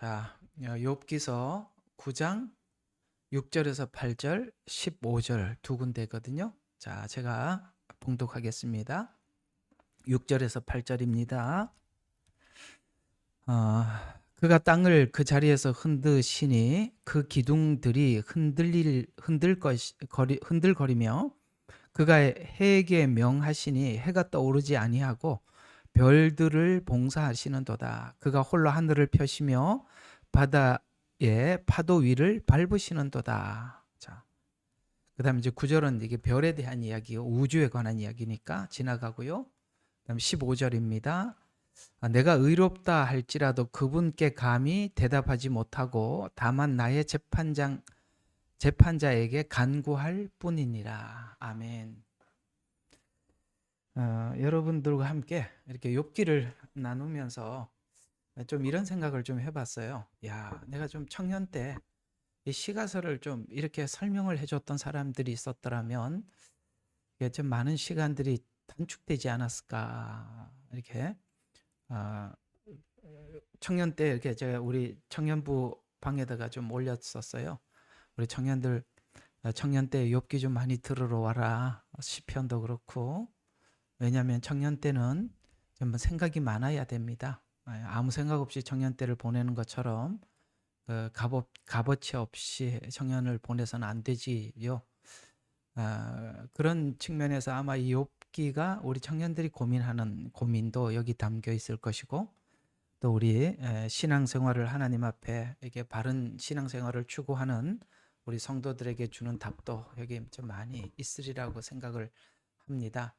자, 욥기서 9장 6절에서 8절, 15절 두 군데거든요. 자, 제가 봉독하겠습니다. 6절에서 8절입니다. 그가 땅을 그 자리에서 흔드시니 그 기둥들이 흔들거리며 그가 해에게 명하시니 해가 떠오르지 아니하고 별들을 봉사하시는도다. 그가 홀로 하늘을 펴시며 바다의 파도 위를 밟으시는도다. 자, 그다음에 이제 9절은 이게 별에 대한 이야기요, 우주에 관한 이야기니까 지나가고요. 그다음 15절입니다. 내가 의롭다 할지라도 그분께 감히 대답하지 못하고 다만 나의 재판자에게 간구할 뿐이니라. 아멘. 여러분들과 함께 이렇게 욥기를 나누면서 좀 이런 생각을 좀 해봤어요. 야, 내가 좀 청년 때 이 시가서를 좀 이렇게 설명을 해줬던 사람들이 있었더라면 이게 좀 많은 시간들이 단축되지 않았을까. 이렇게 청년 때 이렇게 제가 우리 청년부 방에다가 좀 올렸었어요. 우리 청년들 청년 때 욥기 좀 많이 들으러 와라. 시편도 그렇고. 왜냐하면 청년 때는 좀 생각이 많아야 됩니다. 아무 생각 없이 청년 때를 보내는 것처럼 값어치 없이 청년을 보내서는 안 되지요. 그런 측면에서 아마 이 욥기가 우리 청년들이 고민하는 고민도 여기 담겨 있을 것이고, 또 우리 신앙생활을 하나님 앞에 이게 바른 신앙생활을 추구하는 우리 성도들에게 주는 답도 여기 좀 많이 있으리라고 생각을 합니다.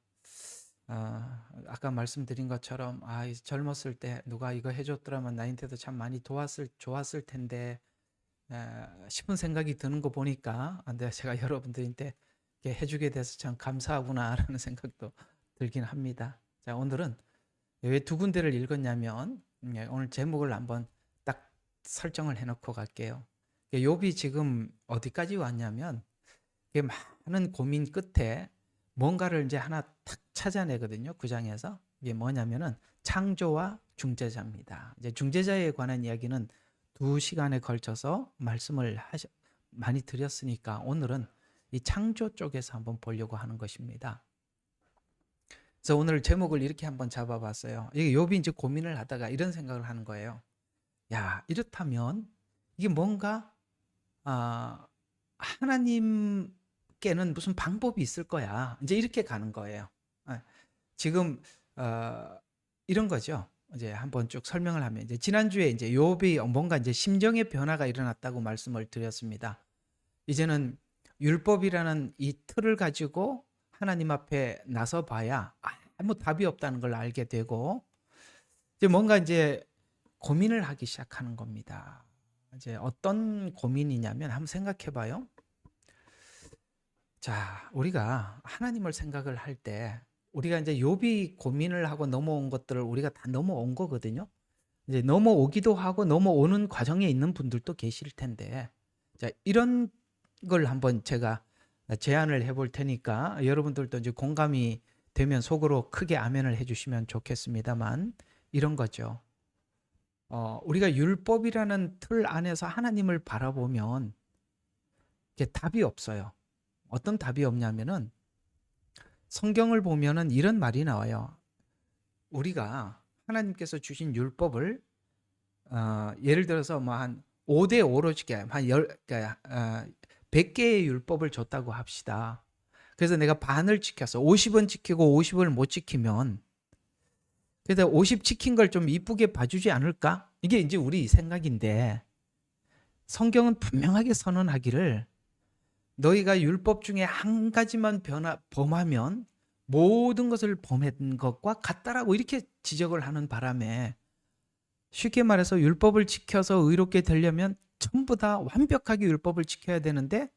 아까 말씀드린 것처럼 젊었을 때 누가 이거 해줬더라면 나한테도 참 많이 좋았을 텐데 싶은 생각이 드는 거 보니까 제가 여러분들한테 해주게 돼서 참 감사하구나라는 생각도 들긴 합니다. 자, 오늘은 왜 두 군데를 읽었냐면 오늘 제목을 한번 딱 설정을 해놓고 갈게요. 욥이 지금 어디까지 왔냐면 많은 고민 끝에 뭔가를 이제 하나 탁 찾아내거든요. 9장에서. 이게 뭐냐면은 창조와 중재자입니다. 이제 중재자에 관한 이야기는 2시간에 걸쳐서 말씀을 많이 드렸으니까 오늘은 이 창조 쪽에서 한번 보려고 하는 것입니다. 그래서 오늘 제목을 이렇게 한번 잡아봤어요. 이게 욥이 이제 고민을 하다가 이런 생각을 하는 거예요. 야, 이렇다면 이게 뭔가 하나님께는 무슨 방법이 있을 거야. 이제 이렇게 가는 거예요. 지금 이런 거죠. 이제 한번 쭉 설명을 하면 이제 지난주에 이제 욥이 뭔가 이제 심정의 변화가 일어났다고 말씀을 드렸습니다. 이제는 율법이라는 이 틀을 가지고 하나님 앞에 나서 봐야 아무 답이 없다는 걸 알게 되고 이제 뭔가 이제 고민을 하기 시작하는 겁니다. 이제 어떤 고민이냐면 한번 생각해 봐요. 자, 우리가 하나님을 생각을 할 때 우리가 이제 욥이 고민을 하고 넘어온 것들을 우리가 다 넘어온 거거든요. 이제 넘어오기도 하고 넘어오는 과정에 있는 분들도 계실 텐데, 자, 이런 걸 한번 제가 제안을 해볼 테니까 여러분들도 이제 공감이 되면 속으로 크게 아멘을 해주시면 좋겠습니다만, 이런 거죠. 우리가 율법이라는 틀 안에서 하나님을 바라보면 이게 답이 없어요. 어떤 답이 없냐면은 성경을 보면은 이런 말이 나와요. 우리가 하나님께서 주신 율법을 예를 들어서 뭐 한 5대 5로 지게 한 100개의 율법을 줬다고 합시다. 그래서 내가 반을 지켰어. 50은 지키고 50을 못 지키면 그래서 50 지킨 걸 좀 이쁘게 봐주지 않을까? 이게 이제 우리 생각인데 성경은 분명하게 선언하기를 너희가 율법 중에 한 가지만 범하면 모든 것을 범한 것과 같다라고 이렇게 지적을 하는 바람에 쉽게 말해서 율법을 지켜서 의롭게 되려면 전부 다 완벽하게 율법을 지켜야 되는데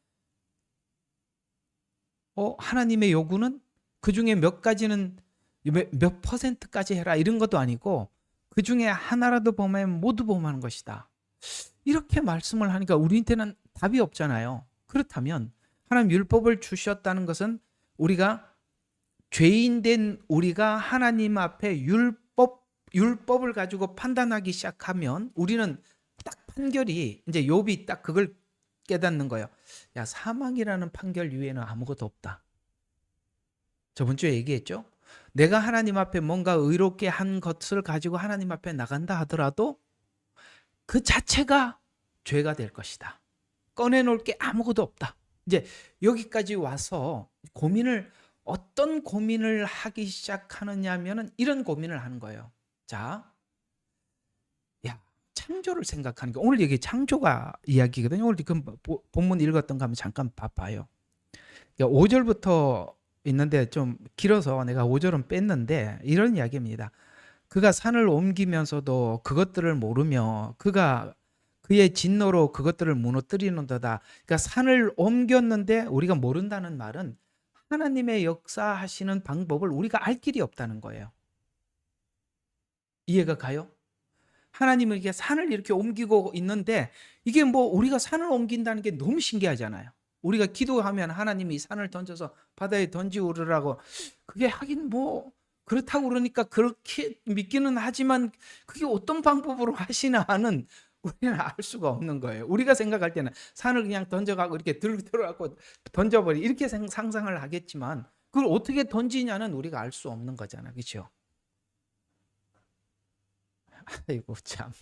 하나님의 요구는 그 중에 몇 가지는 몇 퍼센트까지 해라 이런 것도 아니고 그 중에 하나라도 범하면 모두 범하는 것이다. 이렇게 말씀을 하니까 우리한테는 답이 없잖아요. 그렇다면 하나님 율법을 주셨다는 것은 우리가 죄인된 우리가 하나님 앞에 율법을 가지고 판단하기 시작하면 우리는 딱 판결이 이제 욥이 딱 그걸 깨닫는 거예요. 야, 사망이라는 판결 위에는 아무것도 없다. 저번 주에 얘기했죠? 내가 하나님 앞에 뭔가 의롭게 한 것을 가지고 하나님 앞에 나간다 하더라도 그 자체가 죄가 될 것이다. 꺼내놓을 게 아무것도 없다. 이제 여기까지 와서 어떤 고민을 하기 시작하느냐 하면은 이런 고민을 하는 거예요. 자, 야, 창조를 생각하는 게 오늘 이게 창조가 이야기거든요. 오늘 그 본문 읽었던 거 한번 잠깐 봐봐요. 5절부터 있는데 좀 길어서 내가 5절은 뺐는데 이런 이야기입니다. 그가 산을 옮기면서도 그것들을 모르며 그의 진노로 그것들을 무너뜨리는도다. 그러니까 산을 옮겼는데 우리가 모른다는 말은 하나님의 역사하시는 방법을 우리가 알 길이 없다는 거예요. 이해가 가요? 하나님은 이게 산을 이렇게 옮기고 있는데 이게 뭐 우리가 산을 옮긴다는 게 너무 신기하잖아요. 우리가 기도하면 하나님이 산을 던져서 바다에 던지우르라고, 그게 하긴 뭐 그렇다고 그러니까 그렇게 믿기는 하지만 그게 어떤 방법으로 하시나 하는 우리는 알 수가 없는 거예요. 우리가 생각할 때는 산을 그냥 던져가고 이렇게 들어가고 던져버리 이렇게 상상을 하겠지만 그걸 어떻게 던지냐는 우리가 알 수 없는 거잖아요. 그렇죠? 아이고 참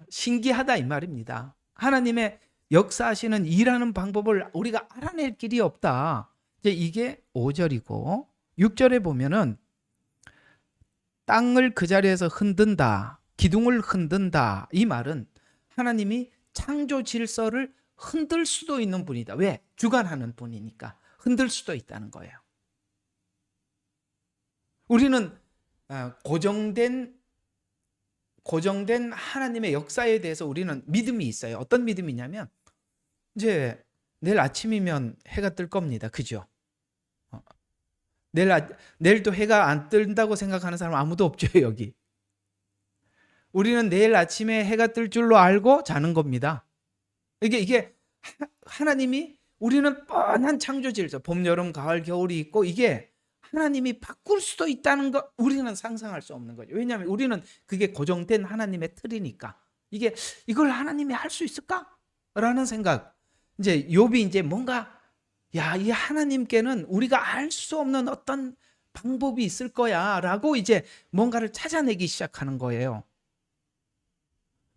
신기하다 이 말입니다. 하나님의 역사하시는 일하는 방법을 우리가 알아낼 길이 없다. 이제 이게 5절이고 6절에 보면은 땅을 그 자리에서 흔든다, 기둥을 흔든다. 이 말은 하나님이 창조 질서를 흔들 수도 있는 분이다. 왜? 주관하는 분이니까 흔들 수도 있다는 거예요. 우리는 고정된 하나님의 역사에 대해서 우리는 믿음이 있어요. 어떤 믿음이냐면 이제 내일 아침이면 해가 뜰 겁니다. 그죠? 내일도 해가 안 뜬다고 생각하는 사람 아무도 없죠, 여기. 우리는 내일 아침에 해가 뜰 줄로 알고 자는 겁니다. 이게 하나님이, 우리는 뻔한 창조 질서, 봄, 여름, 가을, 겨울이 있고 이게 하나님이 바꿀 수도 있다는 거 우리는 상상할 수 없는 거죠. 왜냐하면 우리는 그게 고정된 하나님의 틀이니까. 이걸 하나님이 할 수 있을까? 라는 생각. 이제 욥이 이제 뭔가 이 하나님께는 우리가 알 수 없는 어떤 방법이 있을 거야 라고 이제 뭔가를 찾아내기 시작하는 거예요.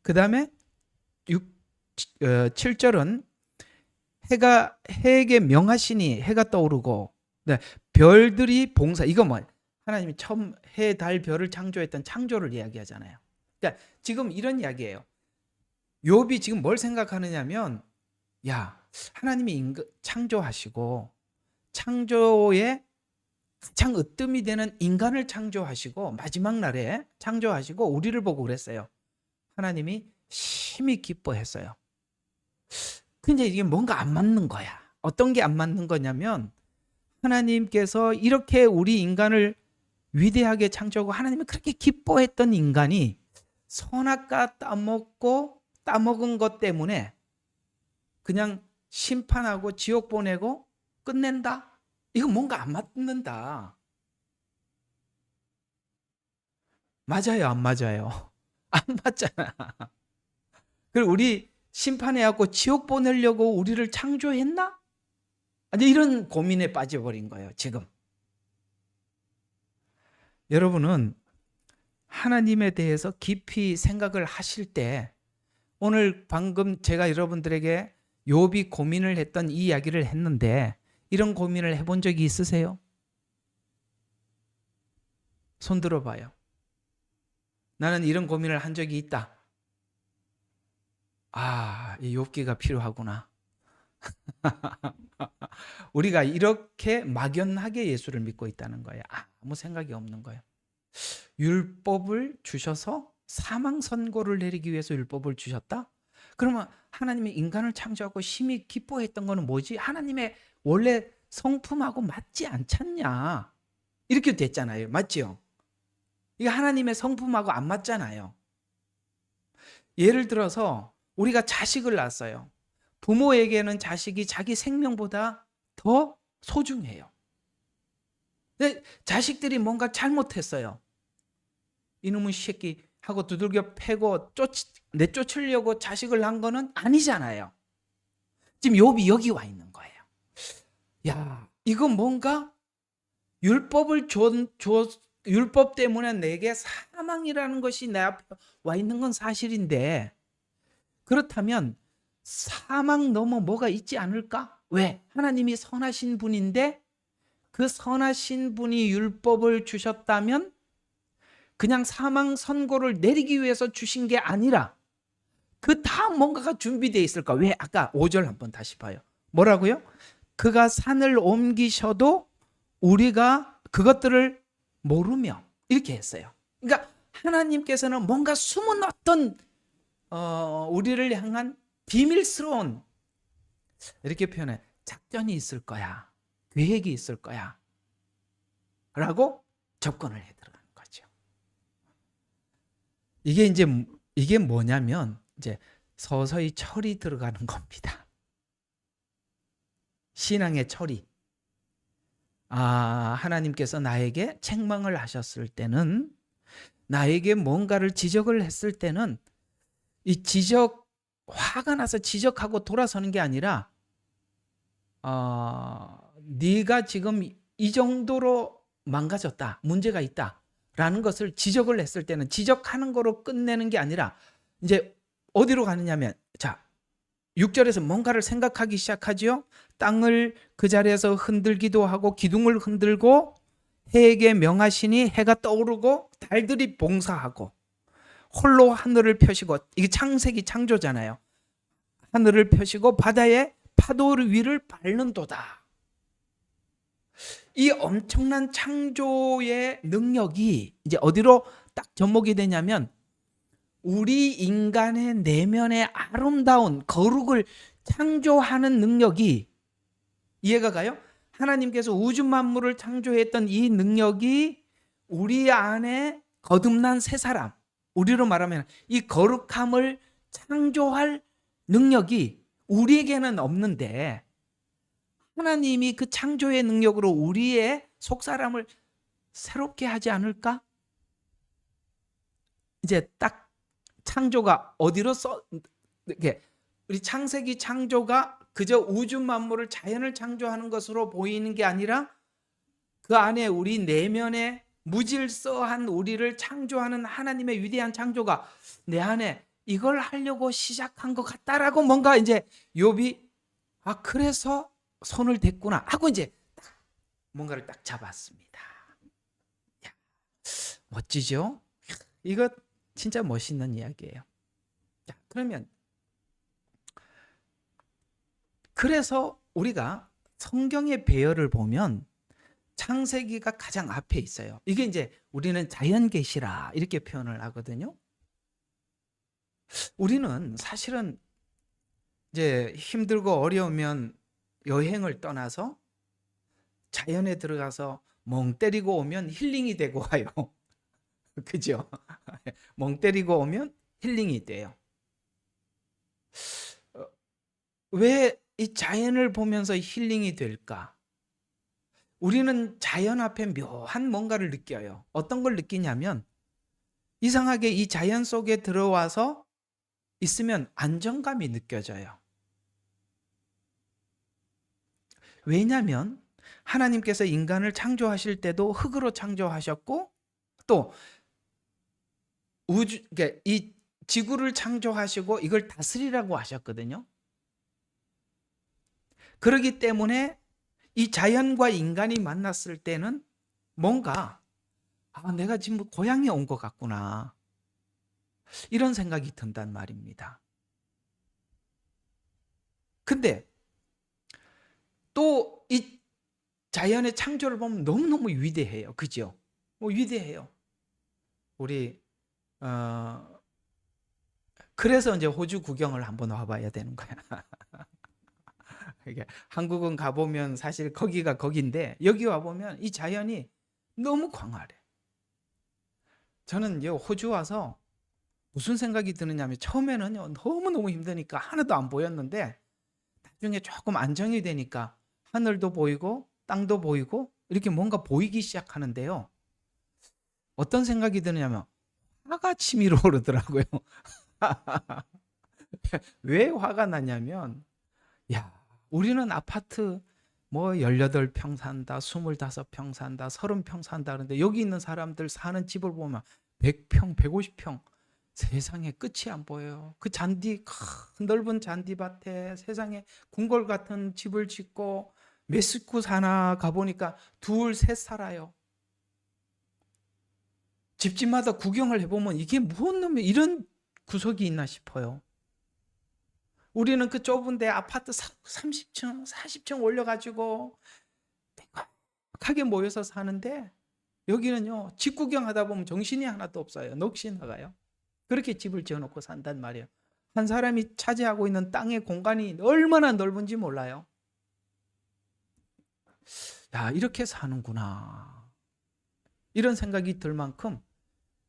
그 다음에 7절은 해에게 명하시니 해가 떠오르고, 네, 별들이 봉사. 이거 뭐 하나님이 처음 해, 달, 별을 창조했던 창조를 이야기하잖아요. 그러니까 지금 이런 이야기예요. 욥이 지금 뭘 생각하느냐면, 하나님이 창조하시고 창조에 가장 으뜸이 되는 인간을 창조하시고 마지막 날에 창조하시고 우리를 보고 그랬어요. 하나님이 심히 기뻐했어요. 근데 이게 뭔가 안 맞는 거야. 어떤 게 안 맞는 거냐면 하나님께서 이렇게 우리 인간을 위대하게 창조하고 하나님이 그렇게 기뻐했던 인간이 선악과 따먹은 것 때문에 그냥 심판하고 지옥 보내고 끝낸다? 이거 뭔가 안 맞는다. 맞아요, 안 맞아요? 안 맞잖아. 그리고 우리 심판해갖고 지옥 보내려고 우리를 창조했나? 이런 고민에 빠져버린 거예요, 지금. 여러분은 하나님에 대해서 깊이 생각을 하실 때, 오늘 방금 제가 여러분들에게 욥이 고민을 했던 이 이야기를 했는데 이런 고민을 해본 적이 있으세요? 손 들어봐요. 나는 이런 고민을 한 적이 있다. 이 욥기가 필요하구나. 우리가 이렇게 막연하게 예수를 믿고 있다는 거예요. 아무 생각이 없는 거예요. 율법을 주셔서 사망 선고를 내리기 위해서 율법을 주셨다? 그러면 하나님이 인간을 창조하고 심히 기뻐했던 거는 뭐지? 하나님의 원래 성품하고 맞지 않잖냐? 이렇게 됐잖아요. 맞죠? 이게 하나님의 성품하고 안 맞잖아요. 예를 들어서 우리가 자식을 낳았어요. 부모에게는 자식이 자기 생명보다 더 소중해요. 근데 자식들이 뭔가 잘못했어요. 이놈의 새끼 하고 두들겨 패고 내쫓으려고 자식을 낳은 거는 아니잖아요. 지금 욥이 여기 와 있는 거예요. 야, 이거 뭔가 율법 때문에 내게 사망이라는 것이 내 앞에 와 있는 건 사실인데, 그렇다면 사망 넘어 뭐가 있지 않을까? 왜? 하나님이 선하신 분인데 그 선하신 분이 율법을 주셨다면 그냥 사망 선고를 내리기 위해서 주신 게 아니라 그 다음 뭔가가 준비되어 있을까? 왜? 아까 5절 한번 다시 봐요. 뭐라고요? 그가 산을 옮기셔도 우리가 그것들을 모르며, 이렇게 했어요. 그러니까 하나님께서는 뭔가 숨은 어떤 우리를 향한 비밀스러운, 이렇게 표현해, 작전이 있을 거야, 계획이 있을 거야 라고 접근을 해 들어가는 거죠. 이게 뭐냐면 이제 서서히 철이 들어가는 겁니다. 신앙의 철이. 하나님께서 나에게 책망을 하셨을 때는, 나에게 뭔가를 지적을 했을 때는 이 화가 나서 지적하고 돌아서는 게 아니라 네가 지금 이 정도로 망가졌다, 문제가 있다 라는 것을 지적을 했을 때는 지적하는 거로 끝내는 게 아니라 이제 어디로 가느냐면, 자, 6절에서 뭔가를 생각하기 시작하지요. 땅을 그 자리에서 흔들기도 하고 기둥을 흔들고 해에게 명하시니 해가 떠오르고 달들이 봉사하고 홀로 하늘을 펴시고, 이게 창세기 창조잖아요. 하늘을 펴시고 바다의 파도 위를 밟는도다. 이 엄청난 창조의 능력이 이제 어디로 딱 접목이 되냐면, 우리 인간의 내면의 아름다운 거룩을 창조하는 능력이, 이해가 가요? 하나님께서 우주 만물을 창조했던 이 능력이 우리 안에 거듭난 새 사람, 우리로 말하면 이 거룩함을 창조할 능력이 우리에게는 없는데, 하나님이 그 창조의 능력으로 우리의 속사람을 새롭게 하지 않을까? 이제 딱 창조가 어디로 우리 창세기 창조가 그저 우주 만물을, 자연을 창조하는 것으로 보이는 게 아니라 그 안에 우리 내면에 무질서한 우리를 창조하는 하나님의 위대한 창조가 내 안에 이걸 하려고 시작한 것 같다라고, 뭔가 이제 욥이 그래서 손을 댔구나 하고 이제 뭔가를 딱 잡았습니다. 야, 멋지죠? 이거 진짜 멋있는 이야기예요. 자, 그러면 그래서 우리가 성경의 배열을 보면 창세기가 가장 앞에 있어요. 이게 이제 우리는 자연계시라 이렇게 표현을 하거든요. 우리는 사실은 이제 힘들고 어려우면 여행을 떠나서 자연에 들어가서 멍 때리고 오면 힐링이 되고 와요. 그죠? 멍 때리고 오면 힐링이 돼요. 왜 이 자연을 보면서 힐링이 될까? 우리는 자연 앞에 묘한 뭔가를 느껴요. 어떤 걸 느끼냐면, 이상하게 이 자연 속에 들어와서 있으면 안정감이 느껴져요. 왜냐하면 하나님께서 인간을 창조하실 때도 흙으로 창조하셨고, 또 그러니까 이 지구를 창조하시고 이걸 다스리라고 하셨거든요. 그렇기 때문에 이 자연과 인간이 만났을 때는 뭔가 내가 지금 고향에 온 것 같구나, 이런 생각이 든단 말입니다. 근데 또 이 자연의 창조를 보면 너무너무 위대해요. 그죠? 위대해요. 우리 그래서 이제 호주 구경을 한번 와봐야 되는 거야. 한국은 가보면 사실 거기가 거긴데, 여기 와보면 이 자연이 너무 광활해. 저는 호주 와서 무슨 생각이 드느냐면, 처음에는 너무너무 힘드니까 하나도 안 보였는데 나중에 조금 안정이 되니까 하늘도 보이고 땅도 보이고 이렇게 뭔가 보이기 시작하는데요. 어떤 생각이 드느냐면, 화가 치밀어 오르더라고요. 왜 화가 나냐면, 야, 우리는 아파트 뭐 18평 산다, 25평 산다, 30평 산다 그러는데 여기 있는 사람들 사는 집을 보면 100평, 150평 세상에 끝이 안 보여요. 그 잔디, 넓은 잔디밭에 세상에 궁궐 같은 집을 짓고 몇 식구 사나 가보니까 둘, 셋 살아요. 집집마다 구경을 해보면 이게 뭔 놈의 이런 구석이 있나 싶어요. 우리는 그 좁은데 아파트 30층, 40층 올려가지고 하게 모여서 사는데 여기는요, 집 구경하다 보면 정신이 하나도 없어요. 넋이 나가요. 그렇게 집을 지어놓고 산단 말이에요. 한 사람이 차지하고 있는 땅의 공간이 얼마나 넓은지 몰라요. 야, 이렇게 사는구나. 이런 생각이 들 만큼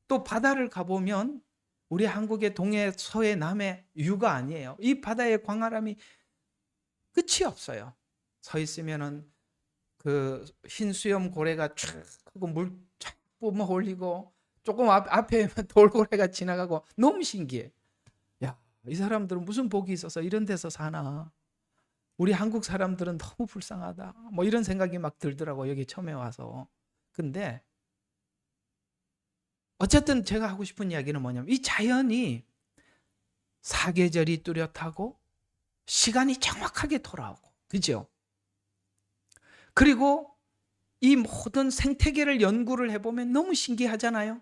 또 바다를 가보면 우리 한국의 동해, 서해, 남해 유가 아니에요. 이 바다의 광활함이 끝이 없어요. 서 있으면은 그 흰 수염 고래가 쫙 하고 물 쫙 뿜어 올리고 조금 앞에 돌고래가 지나가고 너무 신기해. 야, 이 사람들은 무슨 복이 있어서 이런 데서 사나. 우리 한국 사람들은 너무 불쌍하다. 뭐 이런 생각이 막 들더라고, 여기 처음에 와서. 근데 어쨌든 제가 하고 싶은 이야기는 뭐냐면 이 자연이 사계절이 뚜렷하고 시간이 정확하게 돌아오고, 그죠? 그리고 이 모든 생태계를 연구를 해보면 너무 신기하잖아요.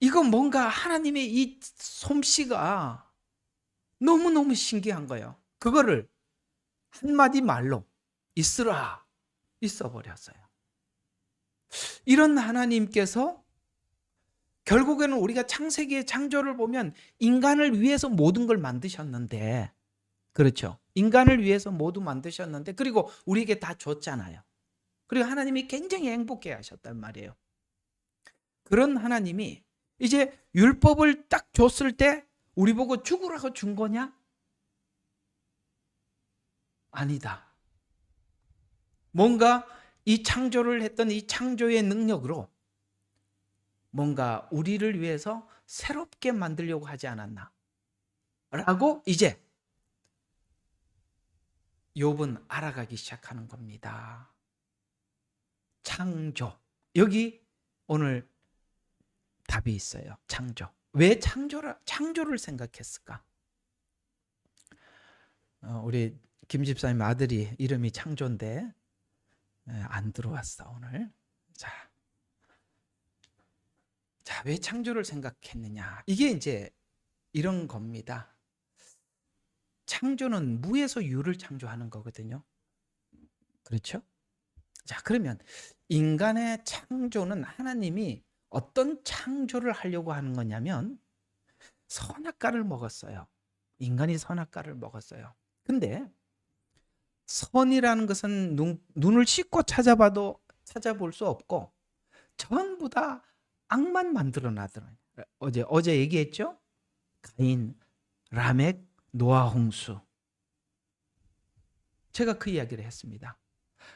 이거 뭔가 하나님의 이 솜씨가 너무너무 신기한 거예요. 그거를 한마디 말로 있으라, 있어버렸어요. 이런 하나님께서 결국에는 우리가 창세기의 창조를 보면 인간을 위해서 모든 걸 만드셨는데, 그렇죠? 인간을 위해서 모두 만드셨는데, 그리고 우리에게 다 줬잖아요. 그리고 하나님이 굉장히 행복해 하셨단 말이에요. 그런 하나님이 이제 율법을 딱 줬을 때 우리 보고 죽으라고 준 거냐? 아니다. 뭔가 이 창조를 했던 이 창조의 능력으로 뭔가 우리를 위해서 새롭게 만들려고 하지 않았나 라고 이제 욥은 알아가기 시작하는 겁니다. 창조. 여기 오늘 답이 있어요. 창조. 왜 창조를 생각했을까? 우리 김 집사님 아들이 이름이 창조인데 안 들어왔어 오늘. 자, 왜 창조를 생각했느냐? 이게 이제 이런 겁니다. 창조는 무에서 유를 창조하는 거거든요. 그렇죠? 자, 그러면 인간의 창조는 하나님이 어떤 창조를 하려고 하는 거냐면 선악과를 먹었어요. 인간이 선악과를 먹었어요. 근데 선이라는 것은 눈을 씻고 찾아볼 수 없고 전부 다 악만 만들어 놔더라고요. 어제 얘기했죠? 가인, 라멕, 노아 홍수. 제가 그 이야기를 했습니다.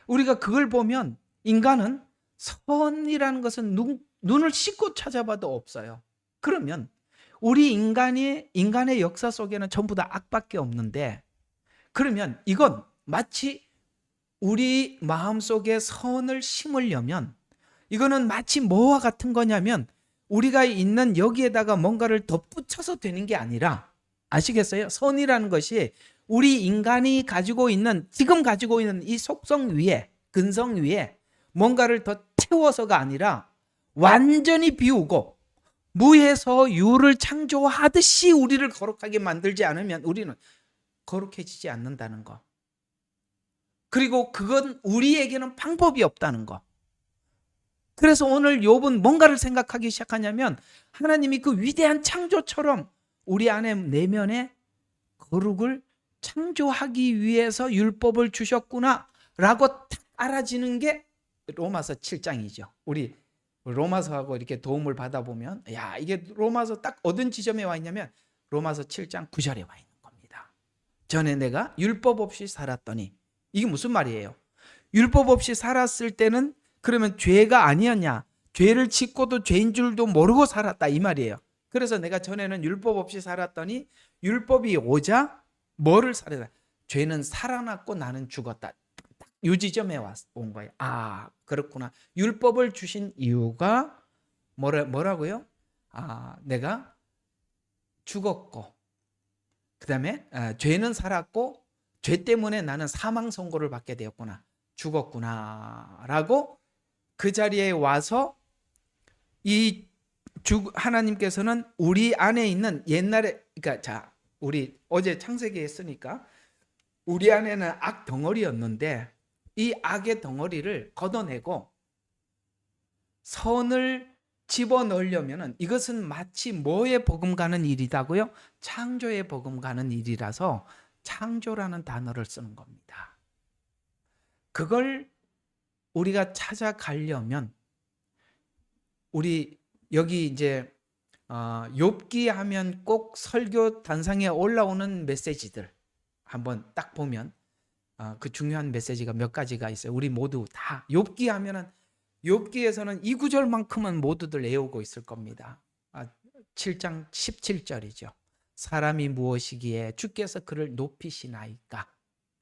우리가 그걸 보면 인간은 선이라는 것은 눈을 씻고 찾아봐도 없어요. 그러면 우리 인간의 역사 속에는 전부 다 악밖에 없는데, 그러면 이건 마치 우리 마음속에 선을 심으려면 이거는 마치 뭐와 같은 거냐면 우리가 있는 여기에다가 뭔가를 덧붙여서 되는 게 아니라, 아시겠어요? 선이라는 것이 우리 인간이 지금 가지고 있는 이 속성 위에, 근성 위에 뭔가를 더 채워서가 아니라 완전히 비우고 무에서 유를 창조하듯이 우리를 거룩하게 만들지 않으면 우리는 거룩해지지 않는다는 거. 그리고 그건 우리에게는 방법이 없다는 거. 그래서 오늘 욥은 뭔가를 생각하기 시작하냐면 하나님이 그 위대한 창조처럼 우리 안에 내면에 거룩을 창조하기 위해서 율법을 주셨구나라고 딱 알아지는 게 로마서 7장이죠. 우리 로마서하고 이렇게 도움을 받아보면 이게 로마서 딱 얻은 지점에 와 있냐면 로마서 7장 9절에 와 있는 겁니다. 전에 내가 율법 없이 살았더니, 이게 무슨 말이에요? 율법 없이 살았을 때는 그러면 죄가 아니었냐? 죄를 짓고도 죄인 줄도 모르고 살았다 이 말이에요. 그래서 내가 전에는 율법 없이 살았더니 율법이 오자 뭐를 살았다? 죄는 살아났고 나는 죽었다. 이 지점에 온 거예요. 아, 그렇구나. 율법을 주신 이유가 뭐라고요? 아, 내가 죽었고 그 다음에 죄는 살았고 죄 때문에 나는 사망 선고를 받게 되었구나. 죽었구나 라고 그 자리에 와서 이 하나님께서는 우리 안에 있는 옛날에, 그러니까 자, 우리 어제 창세기 했으니까 우리 안에는 악 덩어리였는데 이 악의 덩어리를 걷어내고 선을 집어넣으려면은 이것은 마치 뭐에 버금가는 일이다고요? 창조에 버금가는 일이라서 창조라는 단어를 쓰는 겁니다. 그걸 우리가 찾아가려면 우리 여기 이제 욥기 하면 꼭 설교 단상에 올라오는 메시지들 한번 딱 보면 그 중요한 메시지가 몇 가지가 있어요. 우리 모두 다 욥기 하면은 욥기에서는 이 구절만큼은 모두들 외우고 있을 겁니다. 7장 17절이죠. 사람이 무엇이기에 주께서 그를 높이시나이까.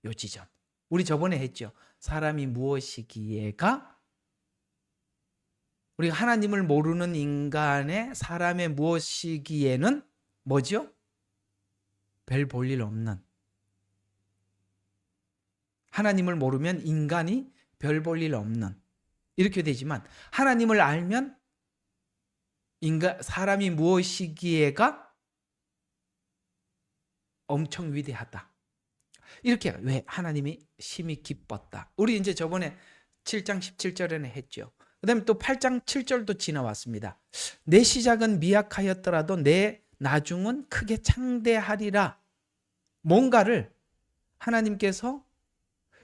요 지점. 우리 저번에 했죠. 사람이 무엇이기에가 우리가 하나님을 모르는 인간의 사람의 무엇이기에는 뭐죠? 별 볼 일 없는. 하나님을 모르면 인간이 별 볼 일 없는. 이렇게 되지만 하나님을 알면 사람이 무엇이기에가 엄청 위대하다. 이렇게 왜 하나님이 심히 기뻤다. 우리 이제 저번에 7장 17절에는 했죠. 그 다음에 또 8장 7절도 지나왔습니다. 내 시작은 미약하였더라도 내 나중은 크게 창대하리라. 뭔가를 하나님께서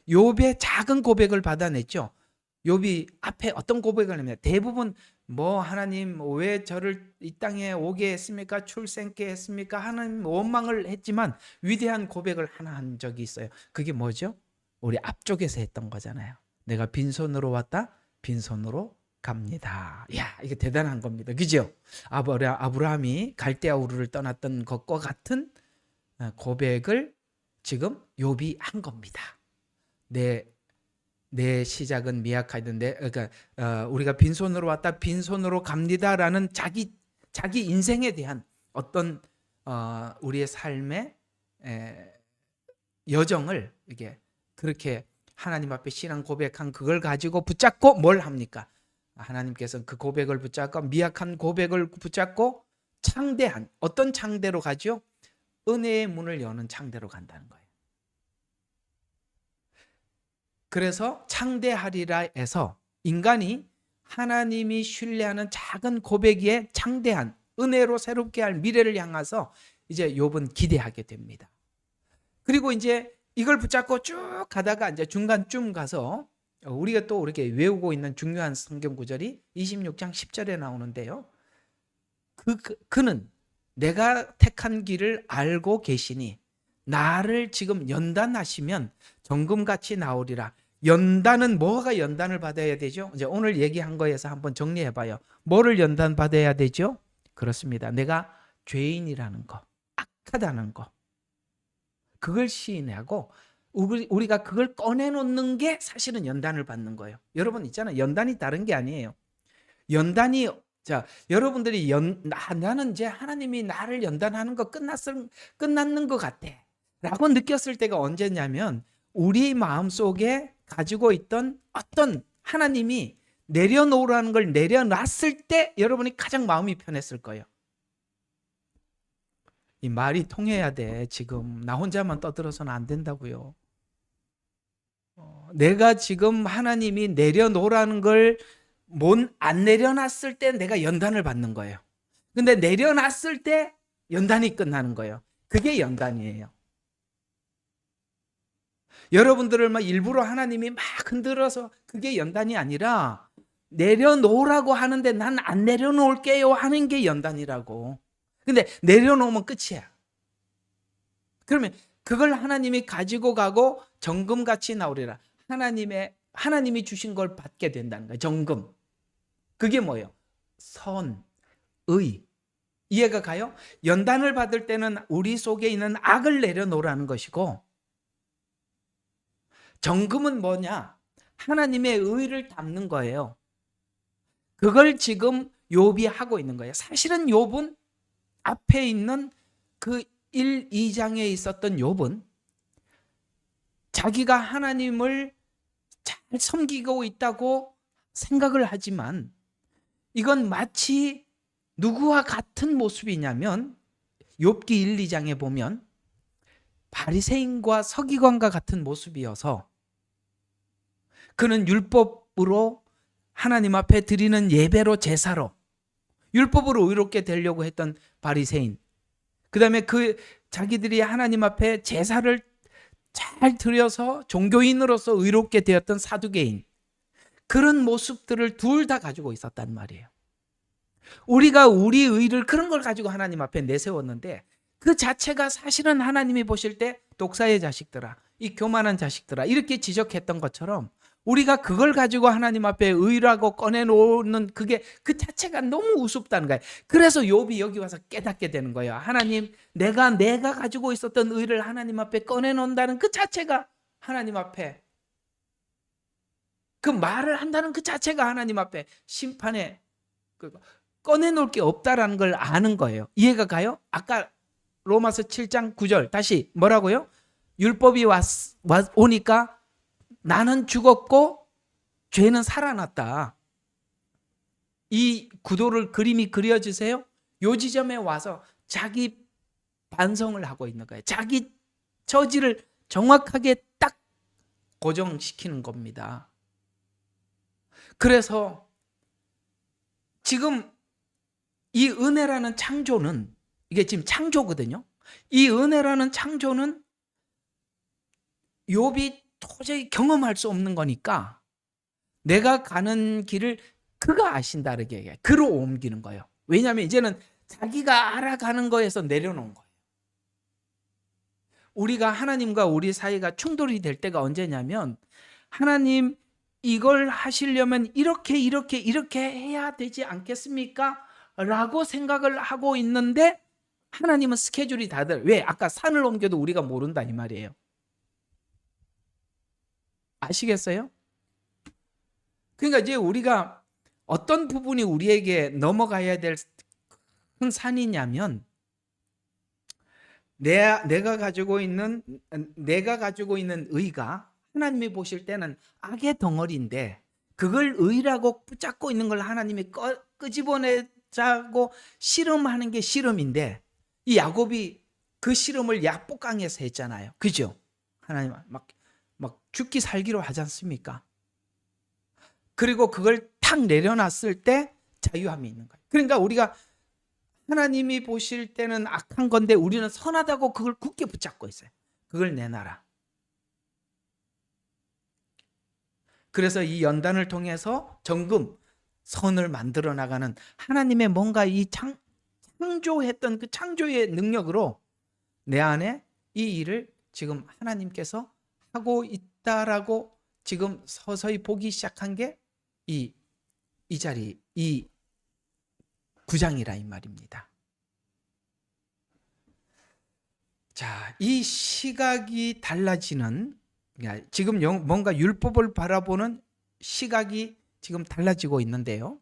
욥의 작은 고백을 받아냈죠. 욥이 앞에 어떤 고백을 하냐면 대부분 하나님 왜 저를 이 땅에 오게 했습니까? 출생케 했습니까? 하나님 원망을 했지만 위대한 고백을 하나 한 적이 있어요. 그게 뭐죠? 우리 앞쪽에서 했던 거잖아요. 내가 빈손으로 왔다 빈손으로 갑니다. 야, 이게 대단한 겁니다. 그죠? 아브라함이 갈대아 우르를 떠났던 것과 같은 고백을 지금 욥이 한 겁니다. 내 시작은 미약하던데, 그러니까 우리가 빈손으로 왔다 빈손으로 갑니다라는 자기 인생에 대한 어떤 우리의 삶의 여정을 이게 그렇게 하나님 앞에 신앙 고백한 그걸 가지고 붙잡고 뭘 합니까? 하나님께서는 그 고백을 붙잡고 미약한 고백을 붙잡고 창대한 어떤 창대로 가죠? 은혜의 문을 여는 창대로 간다는 거예요. 그래서 창대하리라 해서 인간이 하나님이 신뢰하는 작은 고백에 창대한 은혜로 새롭게 할 미래를 향해서 이제 욥은 기대하게 됩니다. 그리고 이제 이걸 붙잡고 쭉 가다가 이제 중간쯤 가서 우리가 또 이렇게 외우고 있는 중요한 성경 구절이 26장 10절에 나오는데요. 그는 내가 택한 길을 알고 계시니 나를 지금 연단하시면 정금같이 나오리라. 연단은 뭐가 연단을 받아야 되죠? 이제 오늘 얘기한 거에서 한번 정리해 봐요. 뭐를 연단 받아야 되죠? 그렇습니다. 내가 죄인이라는 거, 악하다는 거. 그걸 시인하고 우리가 그걸 꺼내놓는 게 사실은 연단을 받는 거예요. 여러분 있잖아요. 연단이 다른 게 아니에요. 연단이 여러분들이 나는 이제 하나님이 나를 연단하는 거 끝났는 것 같아 라고 느꼈을 때가 언제냐면 우리 마음속에 가지고 있던 어떤 하나님이 내려놓으라는 걸 내려놨을 때 여러분이 가장 마음이 편했을 거예요. 이 말이 통해야 돼. 지금 나 혼자만 떠들어서는 안 된다고요. 내가 지금 하나님이 내려놓으라는 걸 안 내려놨을 때 내가 연단을 받는 거예요. 근데 내려놨을 때 연단이 끝나는 거예요. 그게 연단이에요. 여러분들을 막 일부러 하나님이 막 흔들어서 그게 연단이 아니라 내려놓으라고 하는데 난 안 내려놓을게요 하는 게 연단이라고. 근데 내려놓으면 끝이야. 그러면 그걸 하나님이 가지고 가고 정금같이 나오리라. 하나님이 주신 걸 받게 된다는 거예요. 정금. 그게 뭐예요? 선, 의. 이해가 가요? 연단을 받을 때는 우리 속에 있는 악을 내려놓으라는 것이고, 정금은 뭐냐? 하나님의 의를 담는 거예요. 그걸 지금 욥이 하고 있는 거예요. 사실은 욥은 앞에 있는 그 1, 2장에 있었던 욥은 자기가 하나님을 잘 섬기고 있다고 생각을 하지만 이건 마치 누구와 같은 모습이냐면 욥기 1, 2장에 보면 바리새인과 서기관과 같은 모습이어서 그는 율법으로 하나님 앞에 드리는 예배로 제사로 율법으로 의롭게 되려고 했던 바리새인, 그 다음에 그 자기들이 하나님 앞에 제사를 잘 드려서 종교인으로서 의롭게 되었던 사두개인, 그런 모습들을 둘 다 가지고 있었단 말이에요. 우리가 우리 의를 그런 걸 가지고 하나님 앞에 내세웠는데 그 자체가 사실은 하나님이 보실 때 독사의 자식들아, 이 교만한 자식들아 이렇게 지적했던 것처럼 우리가 그걸 가지고 하나님 앞에 의라고 꺼내놓는 그게 그 자체가 너무 우습다는 거예요. 그래서 욥이 여기 와서 깨닫게 되는 거예요. 하나님, 내가 가지고 있었던 의를 하나님 앞에 꺼내놓는다는 그 자체가 하나님 앞에, 그 말을 한다는 그 자체가 하나님 앞에 심판에 꺼내놓을 게 없다라는 걸 아는 거예요. 이해가 가요? 아까 로마서 7장 9절 다시 뭐라고요? 율법이 오니까 나는 죽었고 죄는 살아났다. 이 구도를 그림이 그려지세요? 요 지점에 와서 자기 반성을 하고 있는 거예요. 자기 처지를 정확하게 딱 고정시키는 겁니다. 그래서 지금 이 은혜라는 창조는, 이게 지금 창조거든요. 이 은혜라는 창조는 욥이 도저히 경험할 수 없는 거니까 내가 가는 길을 그가 아신다는 게 그로 옮기는 거예요. 왜냐하면 이제는 자기가 알아가는 거에서 내려놓은 거예요. 우리가 하나님과 우리 사이가 충돌이 될 때가 언제냐면, 하나님 이걸 하시려면 이렇게 해야 되지 않겠습니까? 라고 생각을 하고 있는데 하나님은 스케줄이 다들, 왜? 아까 산을 옮겨도 우리가 모른다 이 말이에요. 아시겠어요? 그러니까 이제 우리가 어떤 부분이 우리에게 넘어가야 될 큰 산이냐면, 내가 가지고 있는 의가 하나님이 보실 때는 악의 덩어리인데 그걸 의라고 붙잡고 있는 걸 하나님이 끄집어내자고 씨름하는 게 씨름인데, 이 야곱이 그 씨름을 약복강에서 했잖아요. 그죠? 하나님 막 죽기 살기로 하지 않습니까? 그리고 그걸 탁 내려놨을 때 자유함이 있는 거예요. 그러니까 우리가 하나님이 보실 때는 악한 건데 우리는 선하다고 그걸 굳게 붙잡고 있어요. 그걸 내놔라. 그래서 이 연단을 통해서 정금 선을 만들어 나가는 하나님의 뭔가 이 창조했던 그 창조의 능력으로 내 안에 이 일을 지금 하나님께서 하고 있다라고 지금 서서히 보기 시작한 게 이 자리, 이 9장이라 이 말입니다. 자, 이 시각이 달라지는, 지금 뭔가 율법을 바라보는 시각이 지금 달라지고 있는데요.